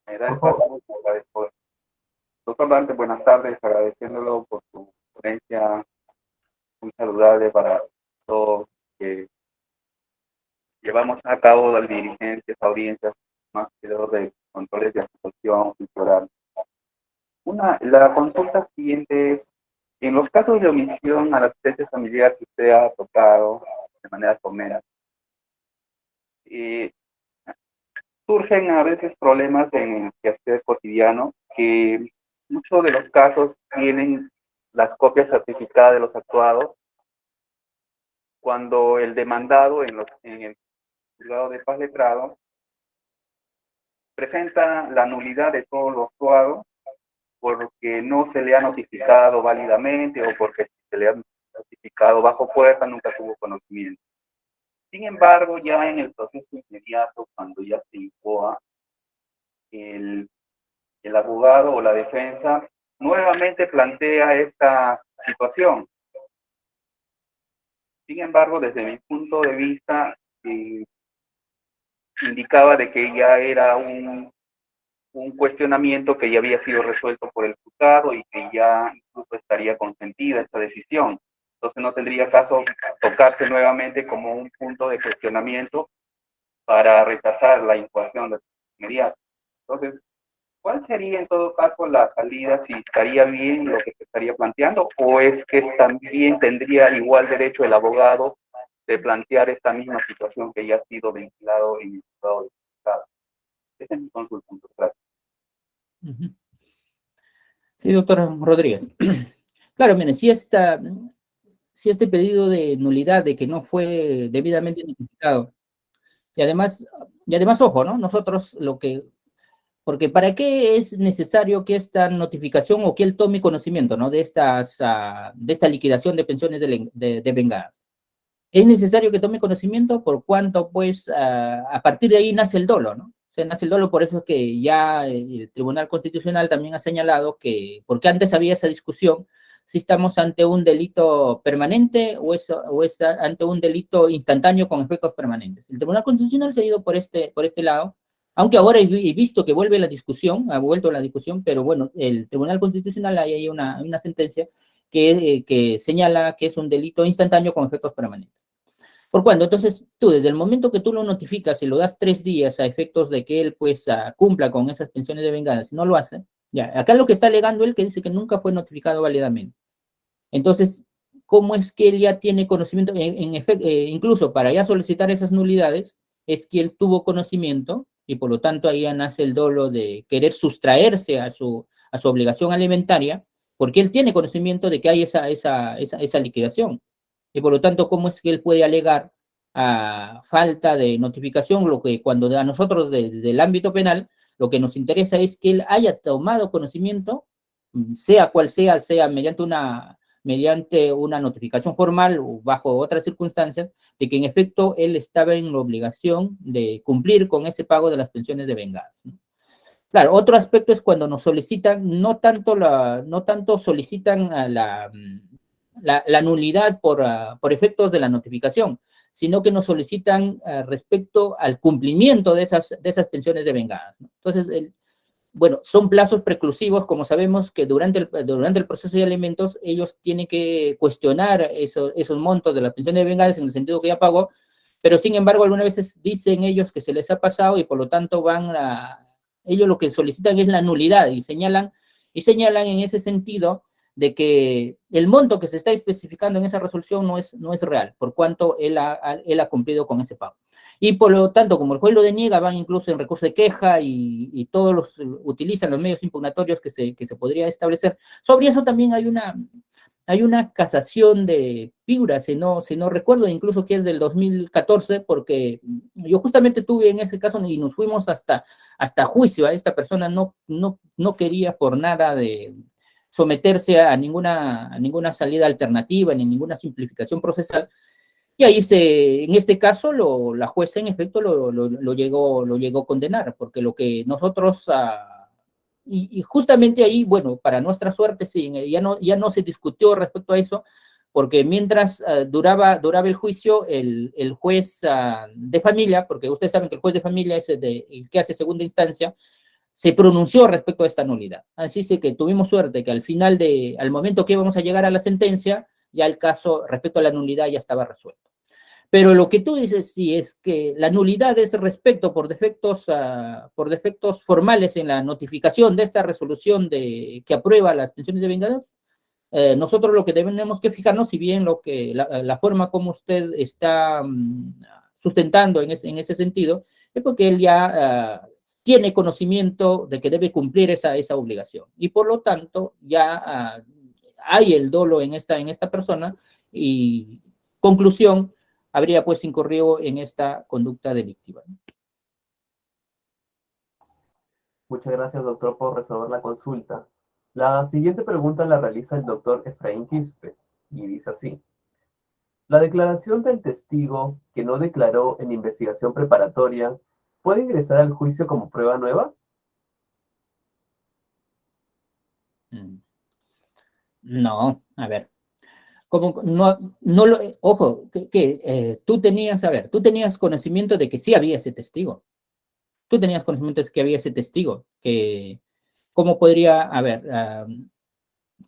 Me da Por el favor. paso por doctor Dante, buenas tardes, agradeciéndolo por su ponencia muy saludable para todos que llevamos a cabo las diligencias, audiencias, más que de controles de acusación cultural. La consulta siguiente es, en los casos de omisión a la asistencia familiar que usted ha tocado de manera somera, surgen a veces problemas en el quehacer cotidiano que muchos de los casos tienen las copias certificadas de los actuados cuando el demandado en el juzgado de paz letrado presenta la nulidad de todo lo actuado porque no se le ha notificado válidamente o porque se le ha notificado bajo puerta, nunca tuvo conocimiento. Sin embargo, ya en el proceso inmediato, cuando ya se incoa, el abogado o la defensa nuevamente plantea esta situación. Sin embargo, desde mi punto de vista, indicaba de que ya era un cuestionamiento que ya había sido resuelto por el juzgado y que ya incluso estaría consentida esta decisión. Entonces no tendría caso tocarse nuevamente como un punto de cuestionamiento para rechazar la incoación de inmediato. Entonces, ¿cuál sería en todo caso la salida, si estaría bien lo que se estaría planteando, o es que también tendría igual derecho el abogado de plantear esta misma situación que ya ha sido ventilado en el juzgado de Estado? Esa es mi consulta. Gracias. Sí, doctor Rodríguez. Claro, mire, si este pedido de nulidad, de que no fue debidamente notificado, y además, ojo, ¿no? Nosotros porque ¿para qué es necesario que esta notificación o que él tome conocimiento, ¿no? de esta liquidación de pensiones de vengadas? Es necesario que tome conocimiento por cuanto, pues, a partir de ahí nace el dolo, ¿no? O sea, nace el dolo, por eso es que ya el Tribunal Constitucional también ha señalado que, porque antes había esa discusión, si estamos ante un delito permanente o es ante un delito instantáneo con efectos permanentes. El Tribunal Constitucional se ha ido por este lado, aunque ahora he visto que vuelve la discusión, ha vuelto la discusión, pero bueno, el Tribunal Constitucional hay ahí una sentencia que señala que es un delito instantáneo con efectos permanentes. ¿Por cuándo? Entonces, tú, desde el momento que tú lo notificas y lo das 3 días a efectos de que él, pues, cumpla con esas pensiones de venganza, si no lo hace, ya, acá lo que está alegando él, que dice que nunca fue notificado válidamente. Entonces, ¿cómo es que él ya tiene conocimiento? En efecto, incluso para ya solicitar esas nulidades, es que él tuvo conocimiento y por lo tanto ahí ya nace el dolo de querer sustraerse a su obligación alimentaria, porque él tiene conocimiento de que hay esa liquidación. Y por lo tanto, ¿cómo es que él puede alegar a falta de notificación? Lo que cuando a nosotros desde el ámbito penal, lo que nos interesa es que él haya tomado conocimiento, sea cual sea, sea mediante una notificación formal o bajo otras circunstancias, de que en efecto él estaba en la obligación de cumplir con ese pago de las pensiones de venganza, ¿no? Claro, otro aspecto es cuando nos solicitan, no tanto solicitan a la nulidad por efectos de la notificación, sino que nos solicitan respecto al cumplimiento de esas pensiones de venganza, ¿no? Entonces, bueno, son plazos preclusivos, como sabemos que durante el proceso de alimentos ellos tienen que cuestionar esos montos de la pensión de venganza en el sentido que ya pagó, pero sin embargo algunas veces dicen ellos que se les ha pasado y por lo tanto ellos lo que solicitan es la nulidad y señalan en ese sentido de que el monto que se está especificando en esa resolución no es real, por cuanto él ha cumplido con ese pago. Y por lo tanto, como el juez lo deniega, van incluso en recurso de queja y todos utilizan los medios impugnatorios que se podría establecer. Sobre eso también hay una casación de Piura, si no recuerdo, incluso que es del 2014, porque yo justamente tuve en ese caso y nos fuimos hasta juicio. A esta persona no quería por nada de someterse a ninguna salida alternativa ni ninguna simplificación procesal. Y ahí en este caso, la jueza en efecto lo llegó a condenar, porque lo que nosotros, y justamente ahí, bueno, para nuestra suerte, sí, ya no se discutió respecto a eso, porque mientras duraba el juicio, el juez de familia, porque ustedes saben que el juez de familia es el que hace segunda instancia, se pronunció respecto a esta nulidad. Así es que tuvimos suerte que al momento que íbamos a llegar a la sentencia, ya el caso respecto a la nulidad ya estaba resuelto. Pero lo que tú dices, sí, es que la nulidad es respecto por defectos formales en la notificación de esta resolución que aprueba las pensiones de venganza. Nosotros lo que tenemos que fijarnos, si bien la forma como usted está sustentando en ese sentido, es porque él ya tiene conocimiento de que debe cumplir esa obligación. Y por lo tanto, ya hay el dolo en esta persona y, conclusión, habría pues incurrido en esta conducta delictiva. Muchas gracias, doctor, por resolver la consulta. La siguiente pregunta la realiza el doctor Efraín Quispe y dice así. ¿La declaración del testigo que no declaró en investigación preparatoria puede ingresar al juicio como prueba nueva? No, a ver. Como ojo, tú tenías conocimiento de que sí había ese testigo. Tú tenías conocimiento de que había ese testigo. ¿Cómo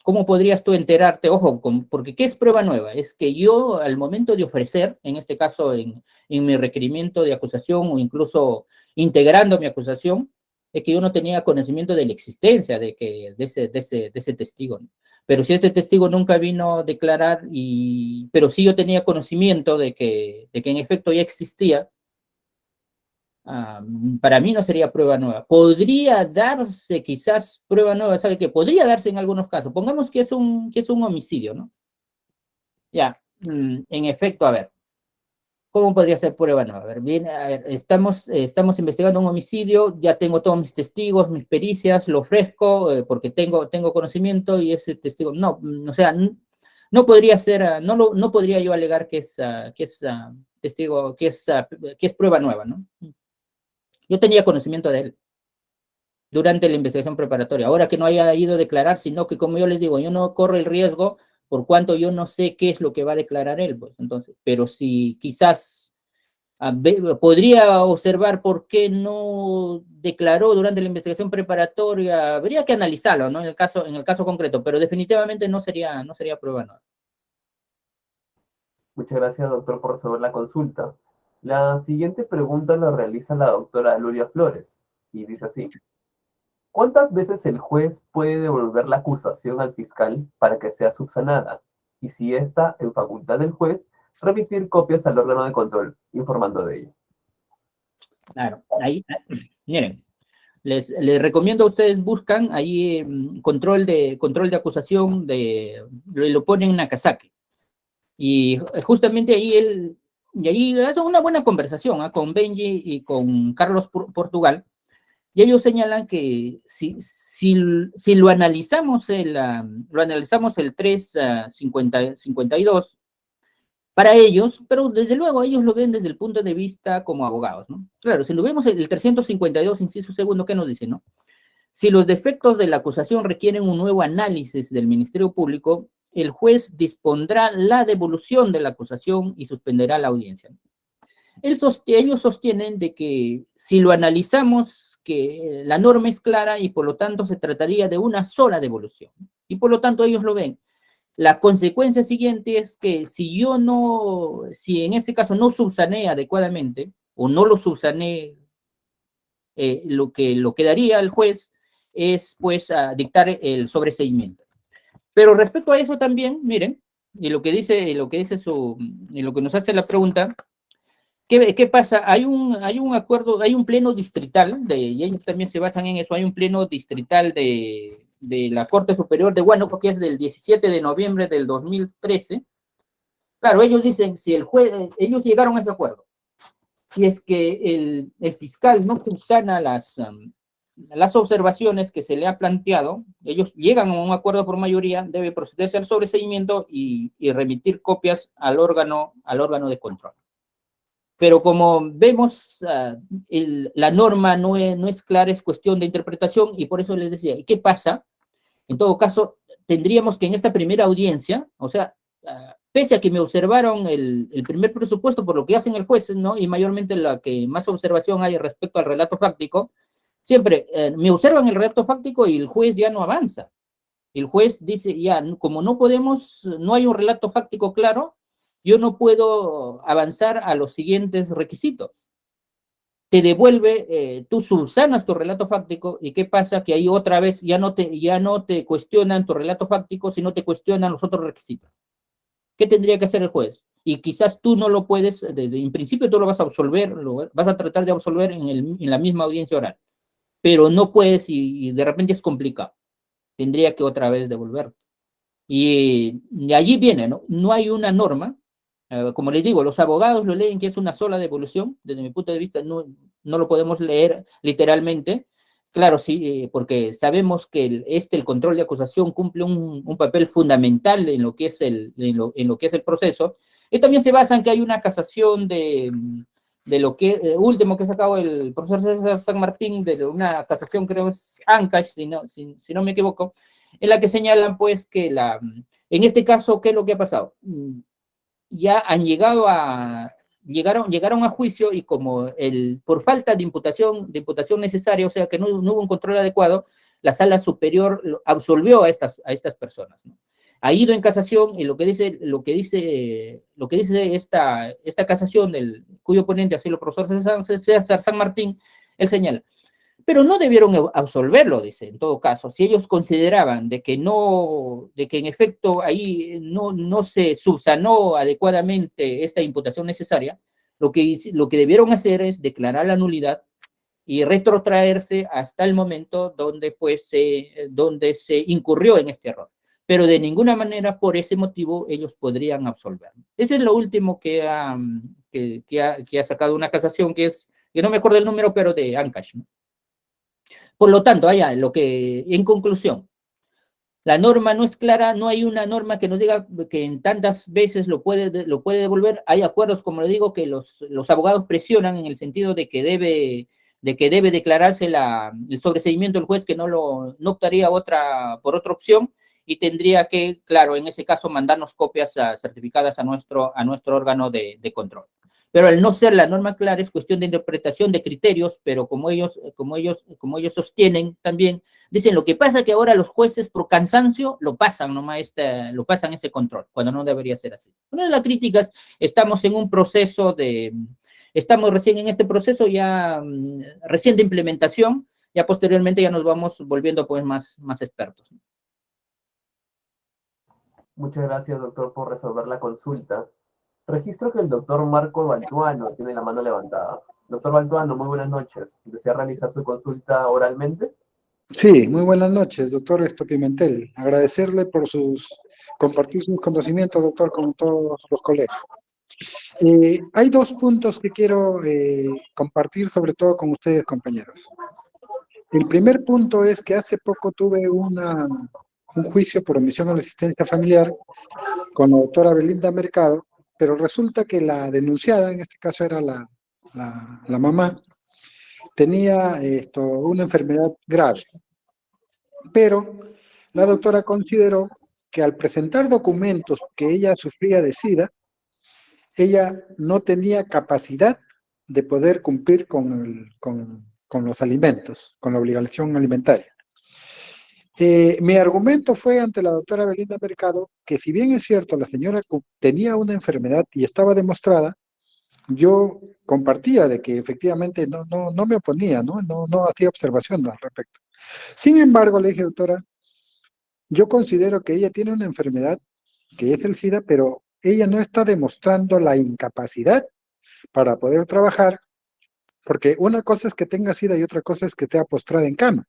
cómo podrías tú enterarte? Ojo, porque ¿qué es prueba nueva? Es que yo, al momento de ofrecer, en este caso en mi requerimiento de acusación o incluso integrando mi acusación, es que yo no tenía conocimiento de la existencia de ese testigo, ¿no? Pero si este testigo nunca vino a declarar, pero sí yo tenía conocimiento de que en efecto ya existía, para mí no sería prueba nueva. Podría darse quizás prueba nueva, ¿sabe qué? Podría darse en algunos casos. Pongamos que es un homicidio, ¿no? Ya, en efecto, a ver, ¿cómo podría ser prueba nueva? A ver, bien, a ver, estamos investigando un homicidio, ya tengo todos mis testigos, mis pericias, lo ofrezco porque tengo conocimiento y ese testigo, no, o sea, no podría ser, no podría yo alegar que es testigo, que es prueba nueva, ¿no? Yo tenía conocimiento de él durante la investigación preparatoria. Ahora que no haya ido a declarar, sino que, como yo les digo, yo no corro el riesgo por cuanto yo no sé qué es lo que va a declarar él, pues, entonces, pero si quizás podría observar por qué no declaró durante la investigación preparatoria, habría que analizarlo, ¿no? En el caso concreto, pero definitivamente no sería prueba nueva. Muchas gracias, doctor, por resolver la consulta. La siguiente pregunta la realiza la doctora Luria Flores y dice así: ¿cuántas veces el juez puede devolver la acusación al fiscal para que sea subsanada? Y si está en facultad del juez, remitir copias al órgano de control, informando de ello. Claro, ahí, miren, les recomiendo a ustedes buscan ahí control de acusación, lo ponen en Nakazaki. Y justamente ahí es una buena conversación con Benji y con Carlos Portugal, y ellos señalan que si lo analizamos el 352, para ellos, pero desde luego ellos lo ven desde el punto de vista como abogados, ¿no? Claro, si lo vemos el 352, inciso segundo, ¿qué nos dice, no? Si los defectos de la acusación requieren un nuevo análisis del Ministerio Público, el juez dispondrá la devolución de la acusación y suspenderá la audiencia. Ellos sostienen de que si lo analizamos, que la norma es clara y por lo tanto se trataría de una sola devolución. Y por lo tanto ellos lo ven. La consecuencia siguiente es que si en ese caso no subsané adecuadamente o no lo subsané, lo que daría el juez es pues a dictar el sobreseimiento. Pero respecto a eso también, miren, y lo que nos hace la pregunta, ¿qué pasa? Hay un acuerdo, hay un pleno distrital, y ellos también se basan en eso, hay un pleno distrital de la Corte Superior de Huánuco, que es del 17 de noviembre del 2013. Claro, ellos dicen, si el juez, ellos llegaron a ese acuerdo. Si es que el fiscal no subsana las observaciones que se le ha planteado, ellos llegan a un acuerdo por mayoría, debe procederse al sobreseimiento y remitir copias al órgano de control. Pero como vemos, la norma no es clara, es cuestión de interpretación, y por eso les decía, ¿qué pasa? En todo caso, tendríamos que en esta primera audiencia, o sea, pese a que me observaron el primer presupuesto por lo que hacen el juez, ¿no? Y mayormente la que más observación hay respecto al relato fáctico, siempre me observan el relato fáctico y el juez ya no avanza. El juez dice, ya, como no hay un relato fáctico claro, yo no puedo avanzar a los siguientes requisitos. Te devuelve, tú subsanas tu relato fáctico, y ¿qué pasa? Que ahí otra vez ya no te cuestionan tu relato fáctico, sino te cuestionan los otros requisitos. ¿Qué tendría que hacer el juez? Y quizás tú no lo puedes, en principio tú lo vas a absolver, vas a tratar de absolver en la misma audiencia oral, pero no puedes y de repente es complicado. Tendría que otra vez devolverlo. Y allí viene, ¿no? No hay una norma. Como les digo, los abogados lo leen que es una sola devolución. Desde mi punto de vista, no lo podemos leer literalmente. Claro, sí, porque sabemos que el control de acusación cumple un papel fundamental en lo que es el proceso. Y también se basa en que hay una casación de lo que último que ha sacado el profesor César San Martín, de una casación, creo es Ancash, si no me equivoco, en la que señalan pues que en este caso, ¿qué es lo que ha pasado? Ya llegaron a juicio, y como por falta de imputación necesaria, o sea que no hubo un control adecuado, la sala superior absolvió a estas personas, ¿no? Ha ido en casación, y lo que dice esta casación, cuyo oponente ha sido el profesor César San Martín, él señala, pero no debieron absolverlo, dice, en todo caso, si ellos consideraban de que en efecto ahí no se subsanó adecuadamente esta imputación necesaria, lo que debieron hacer es declarar la nulidad y retrotraerse hasta el momento donde se incurrió en este error. Pero de ninguna manera por ese motivo ellos podrían absolver. Ese es lo último que ha sacado una casación, que no me acuerdo el número, pero de Ancash, ¿no? Por lo tanto, en conclusión, la norma no es clara, no hay una norma que nos diga que en tantas veces lo puede devolver. Hay acuerdos, como le digo, que los abogados presionan en el sentido de que debe declararse el sobreseimiento del juez, que no optaría por otra opción, y tendría que, claro, en ese caso, mandarnos copias certificadas a nuestro órgano de control. pero al no ser la norma clara es cuestión de interpretación de criterios, pero como ellos sostienen también, dicen lo que pasa es que ahora los jueces por cansancio lo pasan nomás, lo pasan ese control, cuando no debería ser así. Una de las críticas, estamos en un proceso estamos recién en este proceso ya recién de implementación, ya posteriormente ya nos vamos volviendo pues más expertos. Muchas gracias, doctor, por resolver la consulta. Registro que el doctor Marco Baltuano tiene la mano levantada. Doctor Baltuano, muy buenas noches. ¿Desea realizar su consulta oralmente? Sí, muy buenas noches, doctor Pimentel. Agradecerle por compartir sus conocimientos, doctor, con todos los colegas. Hay dos puntos que quiero compartir, sobre todo con ustedes, compañeros. El primer punto es que hace poco tuve un juicio por omisión a la asistencia familiar con la doctora Belinda Mercado, pero resulta que la denunciada, en este caso era la mamá, tenía una enfermedad grave. Pero la doctora consideró que al presentar documentos que ella sufría de SIDA, ella no tenía capacidad de poder cumplir con los alimentos, con la obligación alimentaria. Mi argumento fue ante la doctora Belinda Mercado que si bien es cierto la señora tenía una enfermedad y estaba demostrada, yo compartía de que efectivamente no me oponía, no hacía observación al respecto. Sin embargo, le dije, doctora, yo considero que ella tiene una enfermedad que es el SIDA, pero ella no está demostrando la incapacidad para poder trabajar, porque una cosa es que tenga SIDA y otra cosa es que esté postrada en cama.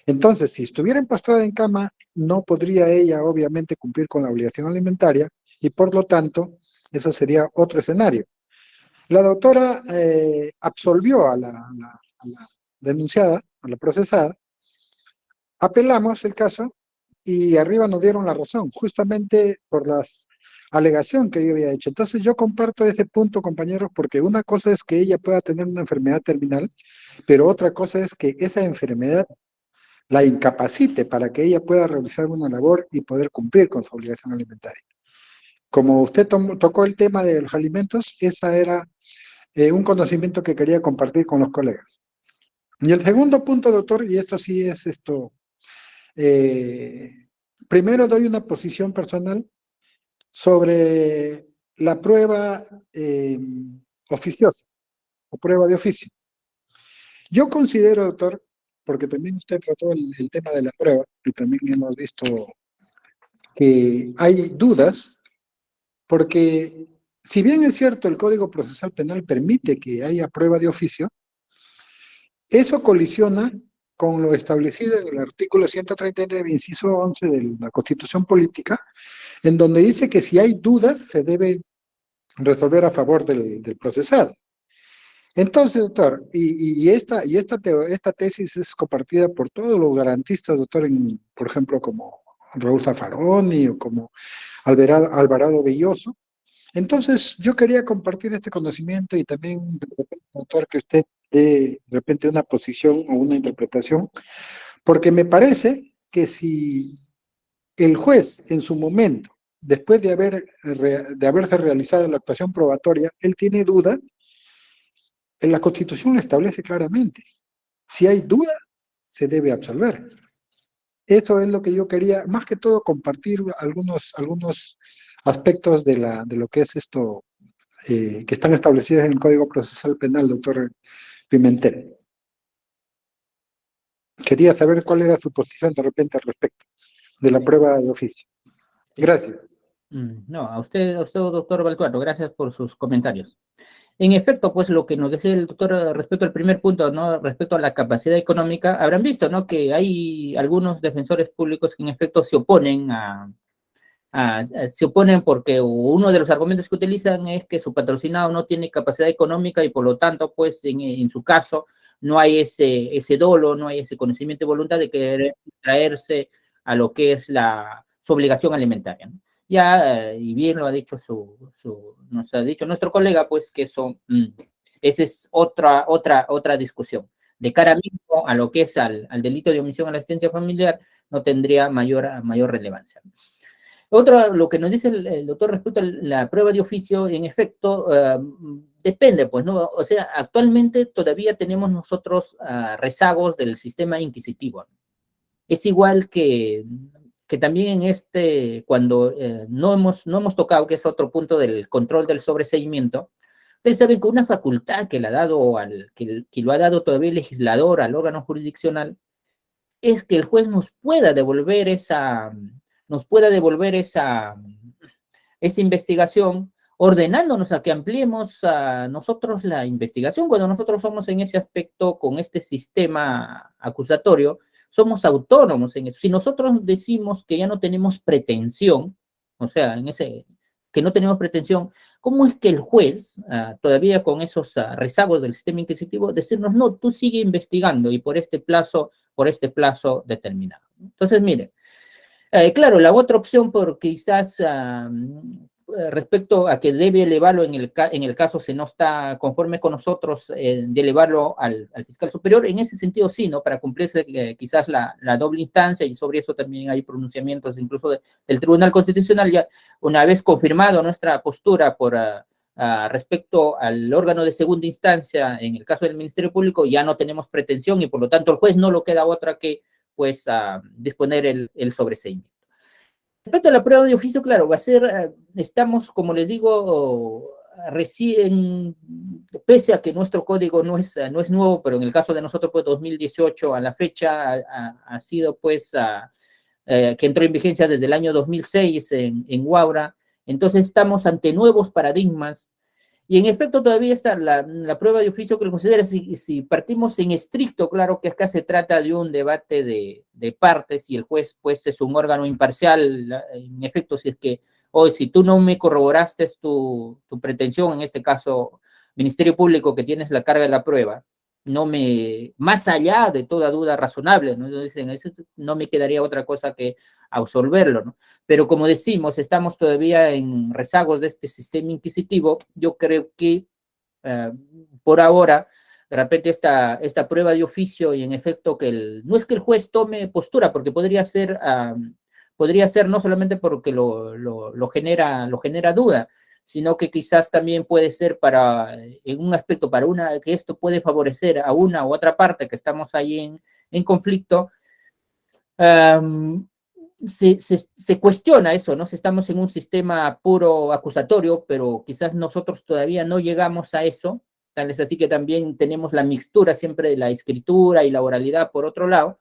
Entonces, si estuviera postrada en cama, no podría ella obviamente cumplir con la obligación alimentaria y por lo tanto, eso sería otro escenario. La doctora absolvió a la denunciada, a la procesada, apelamos el caso y arriba nos dieron la razón, justamente por la alegación que yo había hecho. Entonces yo comparto ese punto, compañeros, porque una cosa es que ella pueda tener una enfermedad terminal, pero otra cosa es que esa enfermedad la incapacite para que ella pueda realizar una labor y poder cumplir con su obligación alimentaria. Como usted tocó el tema de los alimentos, esa era un conocimiento que quería compartir con los colegas. Y el segundo punto, doctor, y esto sí es primero doy una posición personal sobre la prueba oficiosa o prueba de oficio. Yo considero, doctor, porque también usted trató el tema de la prueba, y también hemos visto que hay dudas, porque si bien es cierto el Código Procesal Penal permite que haya prueba de oficio, eso colisiona con lo establecido en el artículo 139, inciso 11 de la Constitución Política, en donde dice que si hay dudas se debe resolver a favor del procesado. Entonces, doctor, esta tesis es compartida por todos los garantistas, doctor, por ejemplo, como Raúl Zaffaroni o como Alvarado Belloso. Entonces, yo quería compartir este conocimiento y también, doctor, que usted dé de repente una posición o una interpretación, porque me parece que si el juez en su momento, después de haberse realizado la actuación probatoria, él tiene duda, en la Constitución lo establece claramente. Si hay duda, se debe absolver. Eso es lo que yo quería, más que todo, compartir algunos aspectos de lo que es esto, que están establecidos en el Código Procesal Penal, doctor Pimentel. Quería saber cuál era su posición de repente al respecto de la prueba de oficio. Gracias. No, a usted, doctor Baltuano, gracias por sus comentarios. En efecto, pues lo que nos decía el doctor respecto al primer punto, ¿no? Respecto a la capacidad económica, habrán visto, ¿no? Que hay algunos defensores públicos que en efecto se oponen se oponen porque uno de los argumentos que utilizan es que su patrocinado no tiene capacidad económica y por lo tanto, pues en su caso, no hay ese dolo, no hay ese conocimiento y voluntad de querer traerse a lo que es su obligación alimentaria, ¿no? Ya, y bien lo ha dicho nos ha dicho nuestro colega, pues que esa es otra discusión. De cara mismo a lo que es al delito de omisión a la asistencia familiar, no tendría mayor relevancia. Otro, lo que nos dice el doctor respecto a la prueba de oficio, en efecto, depende, pues, ¿no? O sea, actualmente todavía tenemos nosotros rezagos del sistema inquisitivo. Es igual que también en cuando no hemos tocado, que es otro punto del control del sobreseimiento. Ustedes saben que una facultad que le ha dado que lo ha dado todavía el legislador al órgano jurisdiccional es que el juez nos pueda devolver esa investigación, ordenándonos a que ampliemos a nosotros la investigación. Cuando nosotros somos en ese aspecto, con este sistema acusatorio, somos autónomos en eso. Si nosotros decimos que ya no tenemos pretensión, o sea, que no tenemos pretensión, ¿cómo es que el juez, todavía con esos rezagos del sistema inquisitivo, decirnos, no, tú sigue investigando y por este plazo determinado? Entonces, miren, claro, la otra opción, por quizás respecto a que debe elevarlo en el caso si no está conforme con nosotros, de elevarlo al fiscal superior, en ese sentido sí, ¿no? Para cumplirse quizás la doble instancia, y sobre eso también hay pronunciamientos incluso del Tribunal Constitucional, ya una vez confirmado nuestra postura respecto al órgano de segunda instancia, en el caso del Ministerio Público, ya no tenemos pretensión y por lo tanto el juez no lo queda otra que pues disponer el sobreseimiento. Respecto a la prueba de oficio, claro, va a ser, estamos, como les digo, recién, pese a que nuestro código no es nuevo, pero en el caso de nosotros, pues 2018 a la fecha ha sido pues que entró en vigencia desde el año 2006 en Huaura. Entonces estamos ante nuevos paradigmas. Y en efecto todavía está la prueba de oficio que lo considera, si partimos en estricto, claro que acá se trata de un debate de partes y el juez pues es un órgano imparcial, en efecto, si es que hoy si tú no me corroboraste tu pretensión, en este caso Ministerio Público, que tienes la carga de la prueba, más allá de toda duda razonable, ¿no? Dicen, no me quedaría otra cosa que absolverlo, ¿no? Pero como decimos, estamos todavía en rezagos de este sistema inquisitivo. Yo creo que por ahora, de repente esta prueba de oficio y en efecto no es que el juez tome postura, porque podría ser no solamente porque lo genera duda, sino que quizás también puede ser en un aspecto que esto puede favorecer a una u otra parte que estamos ahí en conflicto. Se cuestiona eso, ¿no? Si estamos en un sistema puro acusatorio, pero quizás nosotros todavía no llegamos a eso, tal es así que también tenemos la mixtura siempre de la escritura y la oralidad por otro lado.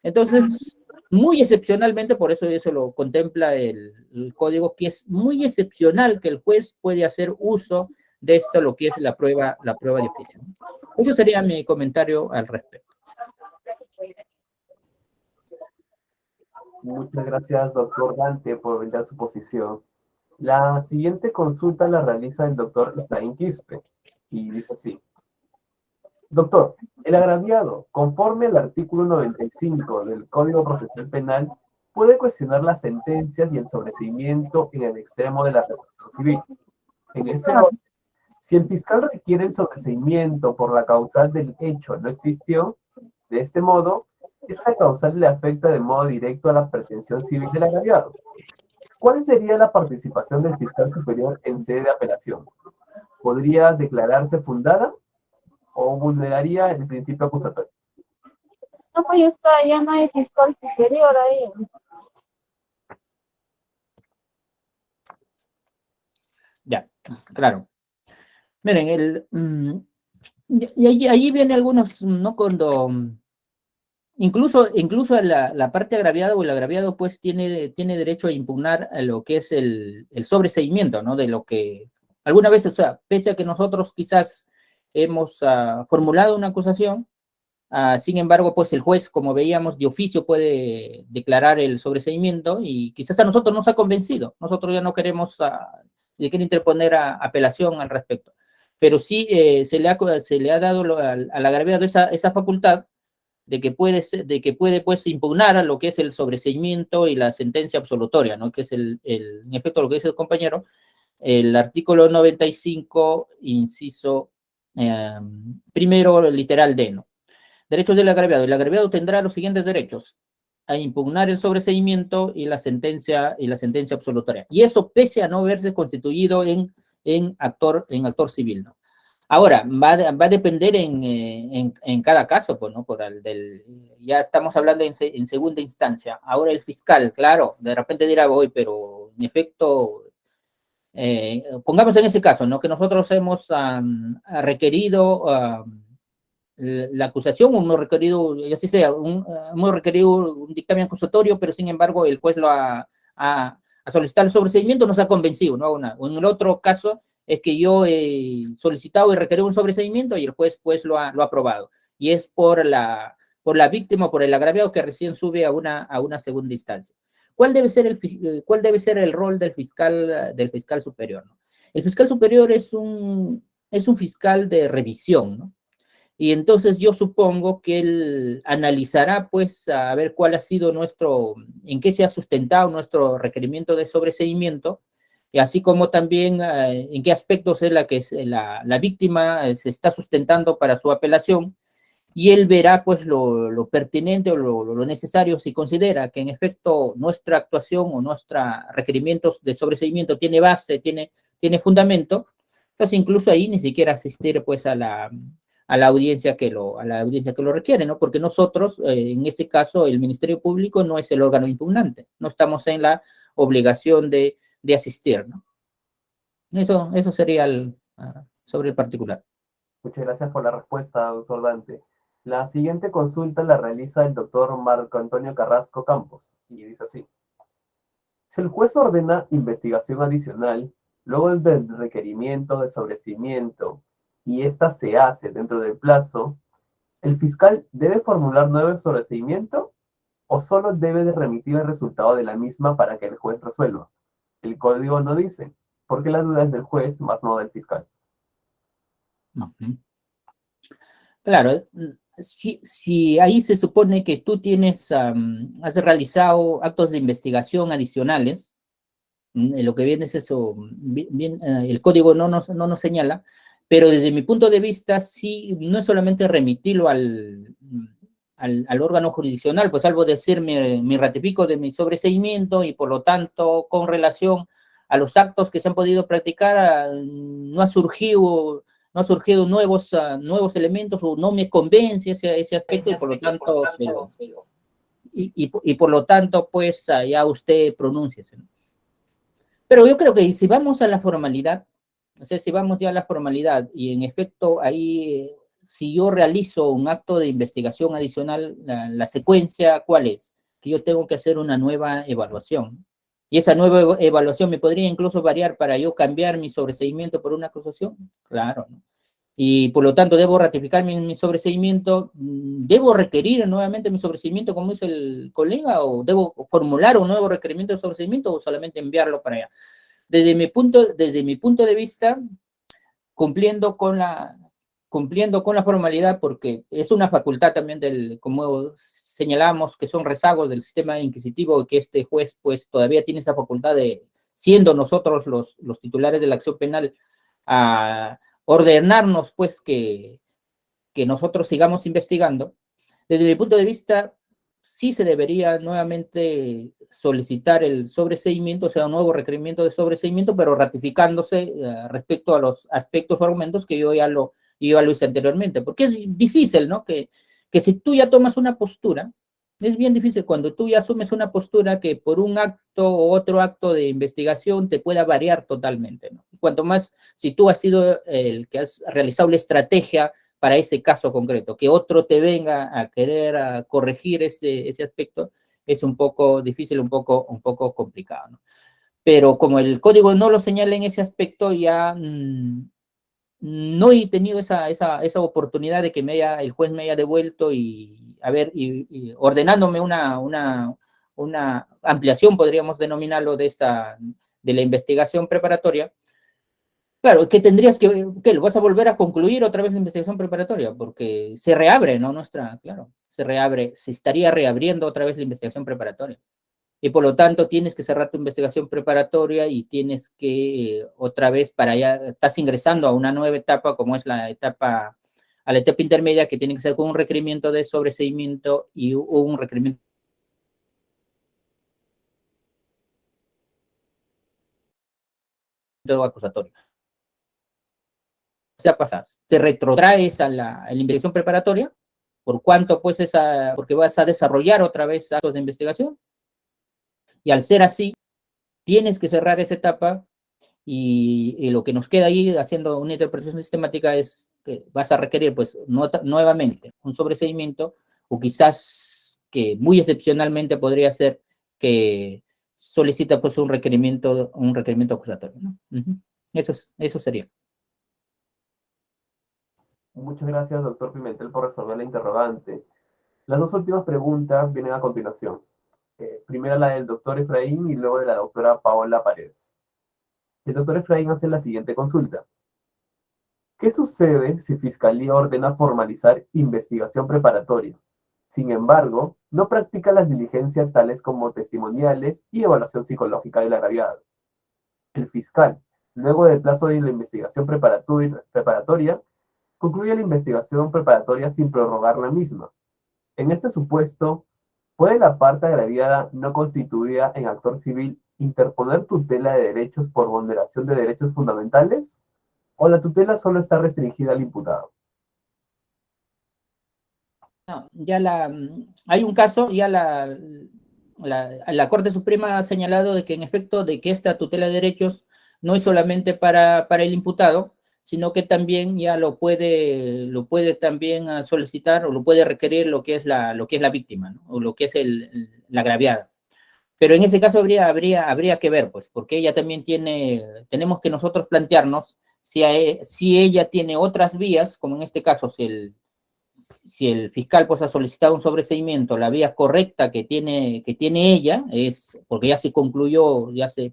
Entonces, muy excepcionalmente, por eso lo contempla el código, que es muy excepcional que el juez puede hacer uso de esto, lo que es la prueba de oficio. Eso sería mi comentario al respecto. Muchas gracias, doctor Dante, por brindar su posición. La siguiente consulta la realiza el doctor Efraín Quispe y dice así. Doctor, el agraviado, conforme al artículo 95 del Código Procesal Penal, puede cuestionar las sentencias y el sobreseimiento en el extremo de la recusación civil. En ese orden, si el fiscal requiere el sobreseimiento por la causal del hecho no existió, de este modo, esta causal le afecta de modo directo a la pretensión civil del agraviado. ¿Cuál sería la participación del fiscal superior en sede de apelación? ¿Podría declararse fundada o vulneraría el principio acusatorio? No, ya está, ya no hay fiscal superior ahí. Ya, claro. Miren, y allí viene algunos, ¿no? Cuando incluso la parte agraviada o el agraviado pues tiene derecho a impugnar a lo que es el sobreseimiento, ¿no? De lo que alguna vez, o sea, pese a que nosotros quizás hemos formulado una acusación, sin embargo, pues el juez, como veíamos, de oficio puede declarar el sobreseimiento y quizás a nosotros nos ha convencido. Nosotros ya no queremos quiere interponer apelación al respecto. Pero sí se le ha dado al agraviado esa facultad de que puede pues impugnar a lo que es el sobreseimiento y la sentencia absolutoria, ¿no? Que es en efecto lo que dice el compañero, el artículo 95, inciso primero, literal D, ¿no? Derechos del agraviado. El agraviado tendrá los siguientes derechos: a impugnar el sobreseimiento y la sentencia absolutoria. Y eso pese a no verse constituido en actor civil, ¿no? Ahora, va a depender en cada caso, pues, ¿no? Ya estamos hablando en segunda instancia. Ahora el fiscal, claro, de repente dirá, voy, pero en efecto, pongamos en ese caso, ¿no? Que nosotros hemos requerido la acusación, hemos requerido, ya sí sea, hemos requerido un dictamen acusatorio, pero sin embargo el juez lo ha solicitado el sobreseimiento, nos ha convencido, ¿no? O en el otro caso es que yo he solicitado y requerido un sobreseimiento y el juez pues lo ha aprobado. Y es por la víctima, por el agraviado que recién sube a una segunda instancia. ¿Cuál debe ser el rol del fiscal superior, ¿no? El fiscal superior es un fiscal de revisión, ¿no? Y entonces yo supongo que él analizará, pues, a ver cuál ha sido en qué se ha sustentado nuestro requerimiento de sobreseimiento, y así como también en qué aspectos es la víctima se está sustentando para su apelación, y él verá, pues, lo pertinente o lo necesario si considera que, en efecto, nuestra actuación o nuestros requerimientos de sobreseimiento tiene base, tiene fundamento. Entonces, incluso ahí ni siquiera asistir, pues, a la audiencia que lo requiere, ¿no? Porque nosotros, en este caso, el Ministerio Público no es el órgano impugnante, no estamos en la obligación de asistir, ¿no? Eso sería sobre el particular. Muchas gracias por la respuesta, doctor Dante. La siguiente consulta la realiza el doctor Marco Antonio Carrasco Campos y dice así: si el juez ordena investigación adicional, luego del requerimiento de sobreseimiento y ésta se hace dentro del plazo, ¿el fiscal debe formular nuevo sobreseimiento o solo debe de remitir el resultado de la misma para que el juez resuelva? El código no dice, porque la duda es del juez más no del fiscal. Claro, si ahí se supone que tú has realizado actos de investigación adicionales, lo que viene es eso, el código no nos señala, pero desde mi punto de vista, sí, no es solamente remitirlo al órgano jurisdiccional, pues salvo decir, me ratifico de mi sobreseimiento y por lo tanto, con relación a los actos que se han podido practicar, no ha surgido nuevos elementos o no me convence ese aspecto y por lo tanto, y por lo tanto, pues ya usted pronúnciese, ¿no? Pero yo creo que si vamos a la formalidad, o sea, si vamos ya a la formalidad y en efecto ahí, si yo realizo un acto de investigación adicional, la secuencia, ¿cuál es? Que yo tengo que hacer una nueva evaluación. Y esa nueva evaluación me podría incluso variar para yo cambiar mi sobreseimiento por una acusación. Claro, ¿no? Y por lo tanto debo ratificar mi sobreseimiento, debo requerir nuevamente mi sobreseimiento como dice el colega, o debo formular un nuevo requerimiento de sobreseimiento o solamente enviarlo para allá. Desde mi punto de vista, cumpliendo con la formalidad, porque es una facultad también como señalamos, que son rezagos del sistema inquisitivo, que este juez pues todavía tiene esa facultad de, siendo nosotros los titulares de la acción penal, a ordenarnos pues que nosotros sigamos investigando. Desde mi punto de vista, sí se debería nuevamente solicitar el sobreseimiento, o sea, un nuevo requerimiento de sobreseimiento, pero ratificándose respecto a los aspectos o argumentos que yo ya lo hice anteriormente, porque es difícil, ¿no? Que si tú ya tomas una postura, es bien difícil cuando tú ya asumes una postura que por un acto o otro acto de investigación te pueda variar totalmente, ¿no? Cuanto más si tú has sido el que has realizado la estrategia para ese caso concreto, que otro te venga a querer corregir ese aspecto, es un poco difícil, un poco complicado, ¿no? Pero como el código no lo señala en ese aspecto, ya no he tenido esa oportunidad de que el juez me haya devuelto y ordenándome una ampliación, podríamos denominarlo, de la investigación preparatoria. Claro, que tendrías que lo vas a volver a concluir otra vez la investigación preparatoria, porque se reabre, ¿no? Se estaría reabriendo otra vez la investigación preparatoria. Y por lo tanto tienes que cerrar tu investigación preparatoria y tienes que otra vez estás ingresando a una nueva etapa, como es la etapa intermedia, que tiene que ser con un requerimiento de sobreseimiento y un requerimiento acusatorio. O sea, pasas, te retrotraes a la investigación preparatoria, por cuanto pues porque vas a desarrollar otra vez actos de investigación, y al ser así, tienes que cerrar esa etapa, y lo que nos queda ahí haciendo una interpretación sistemática es que vas a requerir pues nuevamente un sobreseimiento, o quizás que muy excepcionalmente podría ser que solicita pues un requerimiento acusatorio, ¿no? Eso sería. Muchas gracias, doctor Pimentel, por resolver la interrogante. Las dos últimas preguntas vienen a continuación. Primero la del doctor Efraín y luego de la doctora Paola Paredes. El doctor Efraín hace la siguiente consulta. ¿Qué sucede si Fiscalía ordena formalizar investigación preparatoria? Sin embargo, no practica las diligencias tales como testimoniales y evaluación psicológica del agraviado. El fiscal, luego del plazo de la investigación preparatoria, concluye la investigación preparatoria sin prorrogar la misma. En este supuesto, ¿puede la parte agraviada no constituida en actor civil interponer tutela de derechos por vulneración de derechos fundamentales? ¿O la tutela solo está restringida al imputado? No, hay un caso, ya la Corte Suprema ha señalado de que en efecto de que esta tutela de derechos no es solamente para el imputado, sino que también ya lo puede también solicitar o lo puede requerir lo que es la víctima, ¿no? O lo que es la agraviada. Pero en ese caso habría que ver, pues, porque ella también tenemos que nosotros plantearnos si ella tiene otras vías, como en este caso, si el fiscal pues ha solicitado un sobreseimiento, la vía correcta que tiene ella es, porque ya se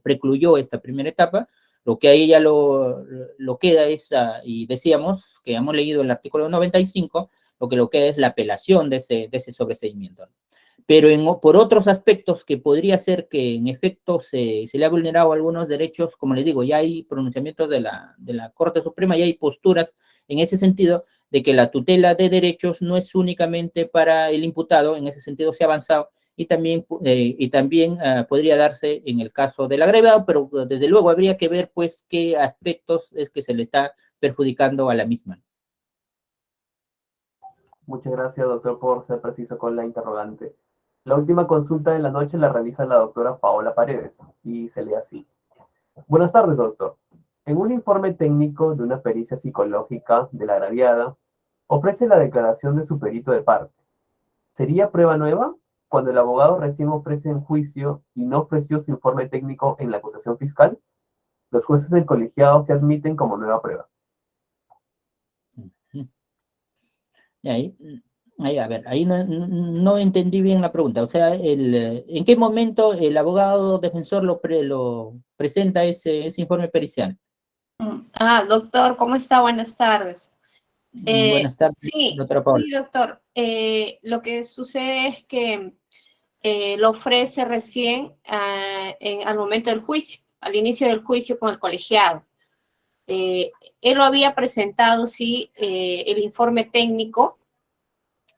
precluyó esta primera etapa, lo que a ella lo queda es, y decíamos que hemos leído el artículo 95, lo queda es la apelación de ese sobreseimiento, ¿no? Pero por otros aspectos que podría ser que en efecto se le ha vulnerado algunos derechos, como les digo, ya hay pronunciamientos de la Corte Suprema, ya hay posturas en ese sentido, de que la tutela de derechos no es únicamente para el imputado, en ese sentido se ha avanzado, y también podría darse en el caso del agraviado, pero desde luego habría que ver pues qué aspectos es que se le está perjudicando a la misma. Muchas gracias, doctor, por ser preciso con la interrogante. La última consulta de la noche la realiza la doctora Paola Paredes y se lee así. Buenas tardes, doctor. En un informe técnico de una pericia psicológica de la agraviada, ofrece la declaración de su perito de parte. ¿Sería prueba nueva? Cuando el abogado recién ofrece en juicio y no ofreció su informe técnico en la acusación fiscal, los jueces del colegiado se admiten como nueva prueba. Y ahí, a ver, ahí no entendí bien la pregunta. O sea, ¿en qué momento el abogado defensor lo presenta ese informe pericial? Doctor, ¿cómo está? Buenas tardes. Buenas tardes, Sí, doctora Paola. sí, doctor. Lo que sucede es que lo ofrece recién al momento del juicio, al inicio del juicio con el colegiado. Él lo había presentado, sí, el informe técnico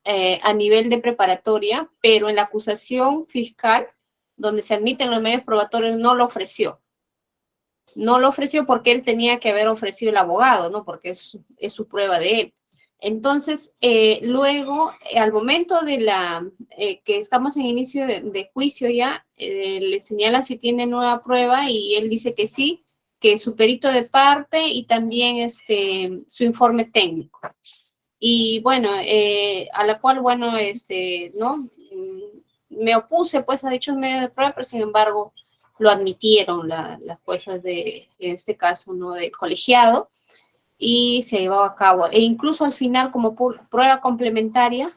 a nivel de preparatoria, pero en la acusación fiscal, donde se admiten los medios probatorios, no lo ofreció. No lo ofreció porque él tenía que haber ofrecido el abogado, ¿no? Porque es su prueba de él. Entonces, luego, al momento de que estamos en inicio de juicio ya, le señala si tiene nueva prueba y él dice que sí, que su perito de parte y también su informe técnico. Y bueno, a la cual, bueno, ¿no? Me opuse pues a dichos medios de prueba, pero sin embargo lo admitieron las juezas en este caso, ¿no? Del colegiado, y se llevó a cabo. E incluso al final, como prueba complementaria,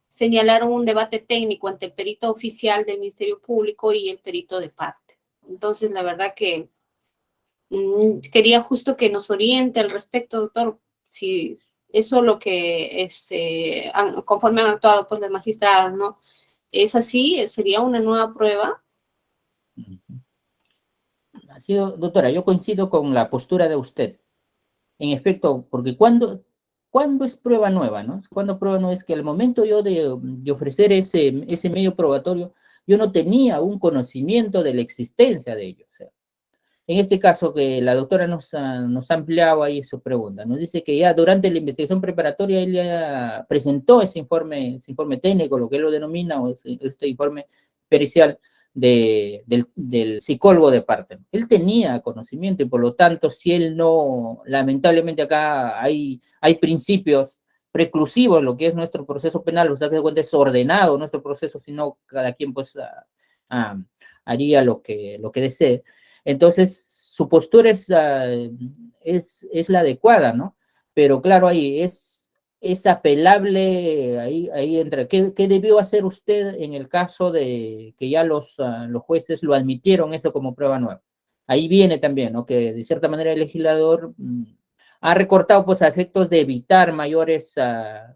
señalaron un debate técnico entre el perito oficial del Ministerio Público y el perito de parte. Entonces, la verdad que quería justo que nos oriente al respecto, doctor, si eso es lo que conforme han actuado pues las magistradas, ¿no? ¿Es así? ¿Sería una nueva prueba? Así, doctora, yo coincido con la postura de usted. En efecto, porque ¿cuándo es prueba nueva, no? Cuando prueba nueva es que al momento yo de ofrecer ese medio probatorio, yo no tenía un conocimiento de la existencia de ello. O sea, En este caso, que la doctora nos ha ampliado ahí su pregunta, nos dice que ya durante la investigación preparatoria él ya presentó ese informe técnico, lo que él lo denomina, o este informe pericial del psicólogo de parte. Él tenía conocimiento y por lo tanto, si él no, lamentablemente acá hay principios preclusivos, lo que es nuestro proceso penal, o sea, que de cuenta es ordenado nuestro proceso, sino cada quien pues haría lo que desee. Entonces, su postura es la adecuada, ¿no? Pero claro, ahí es apelable, ahí entra. ¿Qué debió hacer usted en el caso de que ya los jueces lo admitieron eso como prueba nueva? Ahí viene también, ¿no? Que de cierta manera el legislador ha recortado pues a efectos de evitar mayores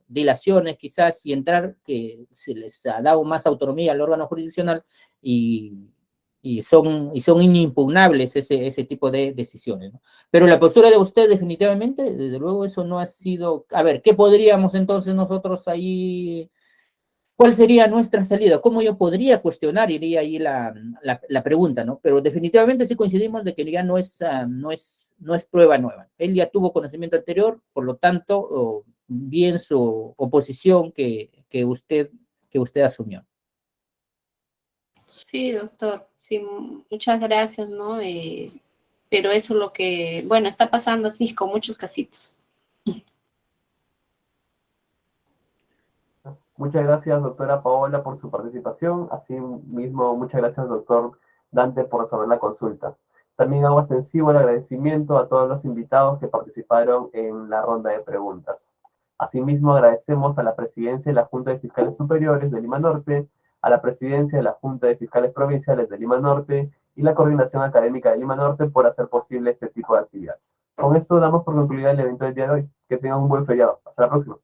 dilaciones quizás y entrar, que se les ha dado más autonomía al órgano jurisdiccional y son inimpugnables ese tipo de decisiones, ¿no? Pero la postura de usted definitivamente, desde luego eso no ha sido... A ver, ¿qué podríamos entonces nosotros ahí... ¿Cuál sería nuestra salida? ¿Cómo yo podría cuestionar? Iría ahí la pregunta, ¿no? Pero definitivamente sí coincidimos de que ya no es prueba nueva. Él ya tuvo conocimiento anterior, por lo tanto, bien su oposición que usted asumió. Sí, doctor, sí, muchas gracias, ¿no? Pero eso es lo que, bueno, está pasando así con muchos casitos. Muchas gracias, doctora Paola, por su participación. Asimismo, muchas gracias, doctor Dante, por resolver la consulta. También hago extensivo el agradecimiento a todos los invitados que participaron en la ronda de preguntas. Asimismo, agradecemos a la Presidencia de la Junta de Fiscales Superiores de Lima Norte, a la Presidencia de la Junta de Fiscales Provinciales de Lima Norte y la Coordinación Académica de Lima Norte por hacer posible este tipo de actividades. Con esto damos por concluida el evento del día de hoy. Que tengan un buen feriado. Hasta la próxima.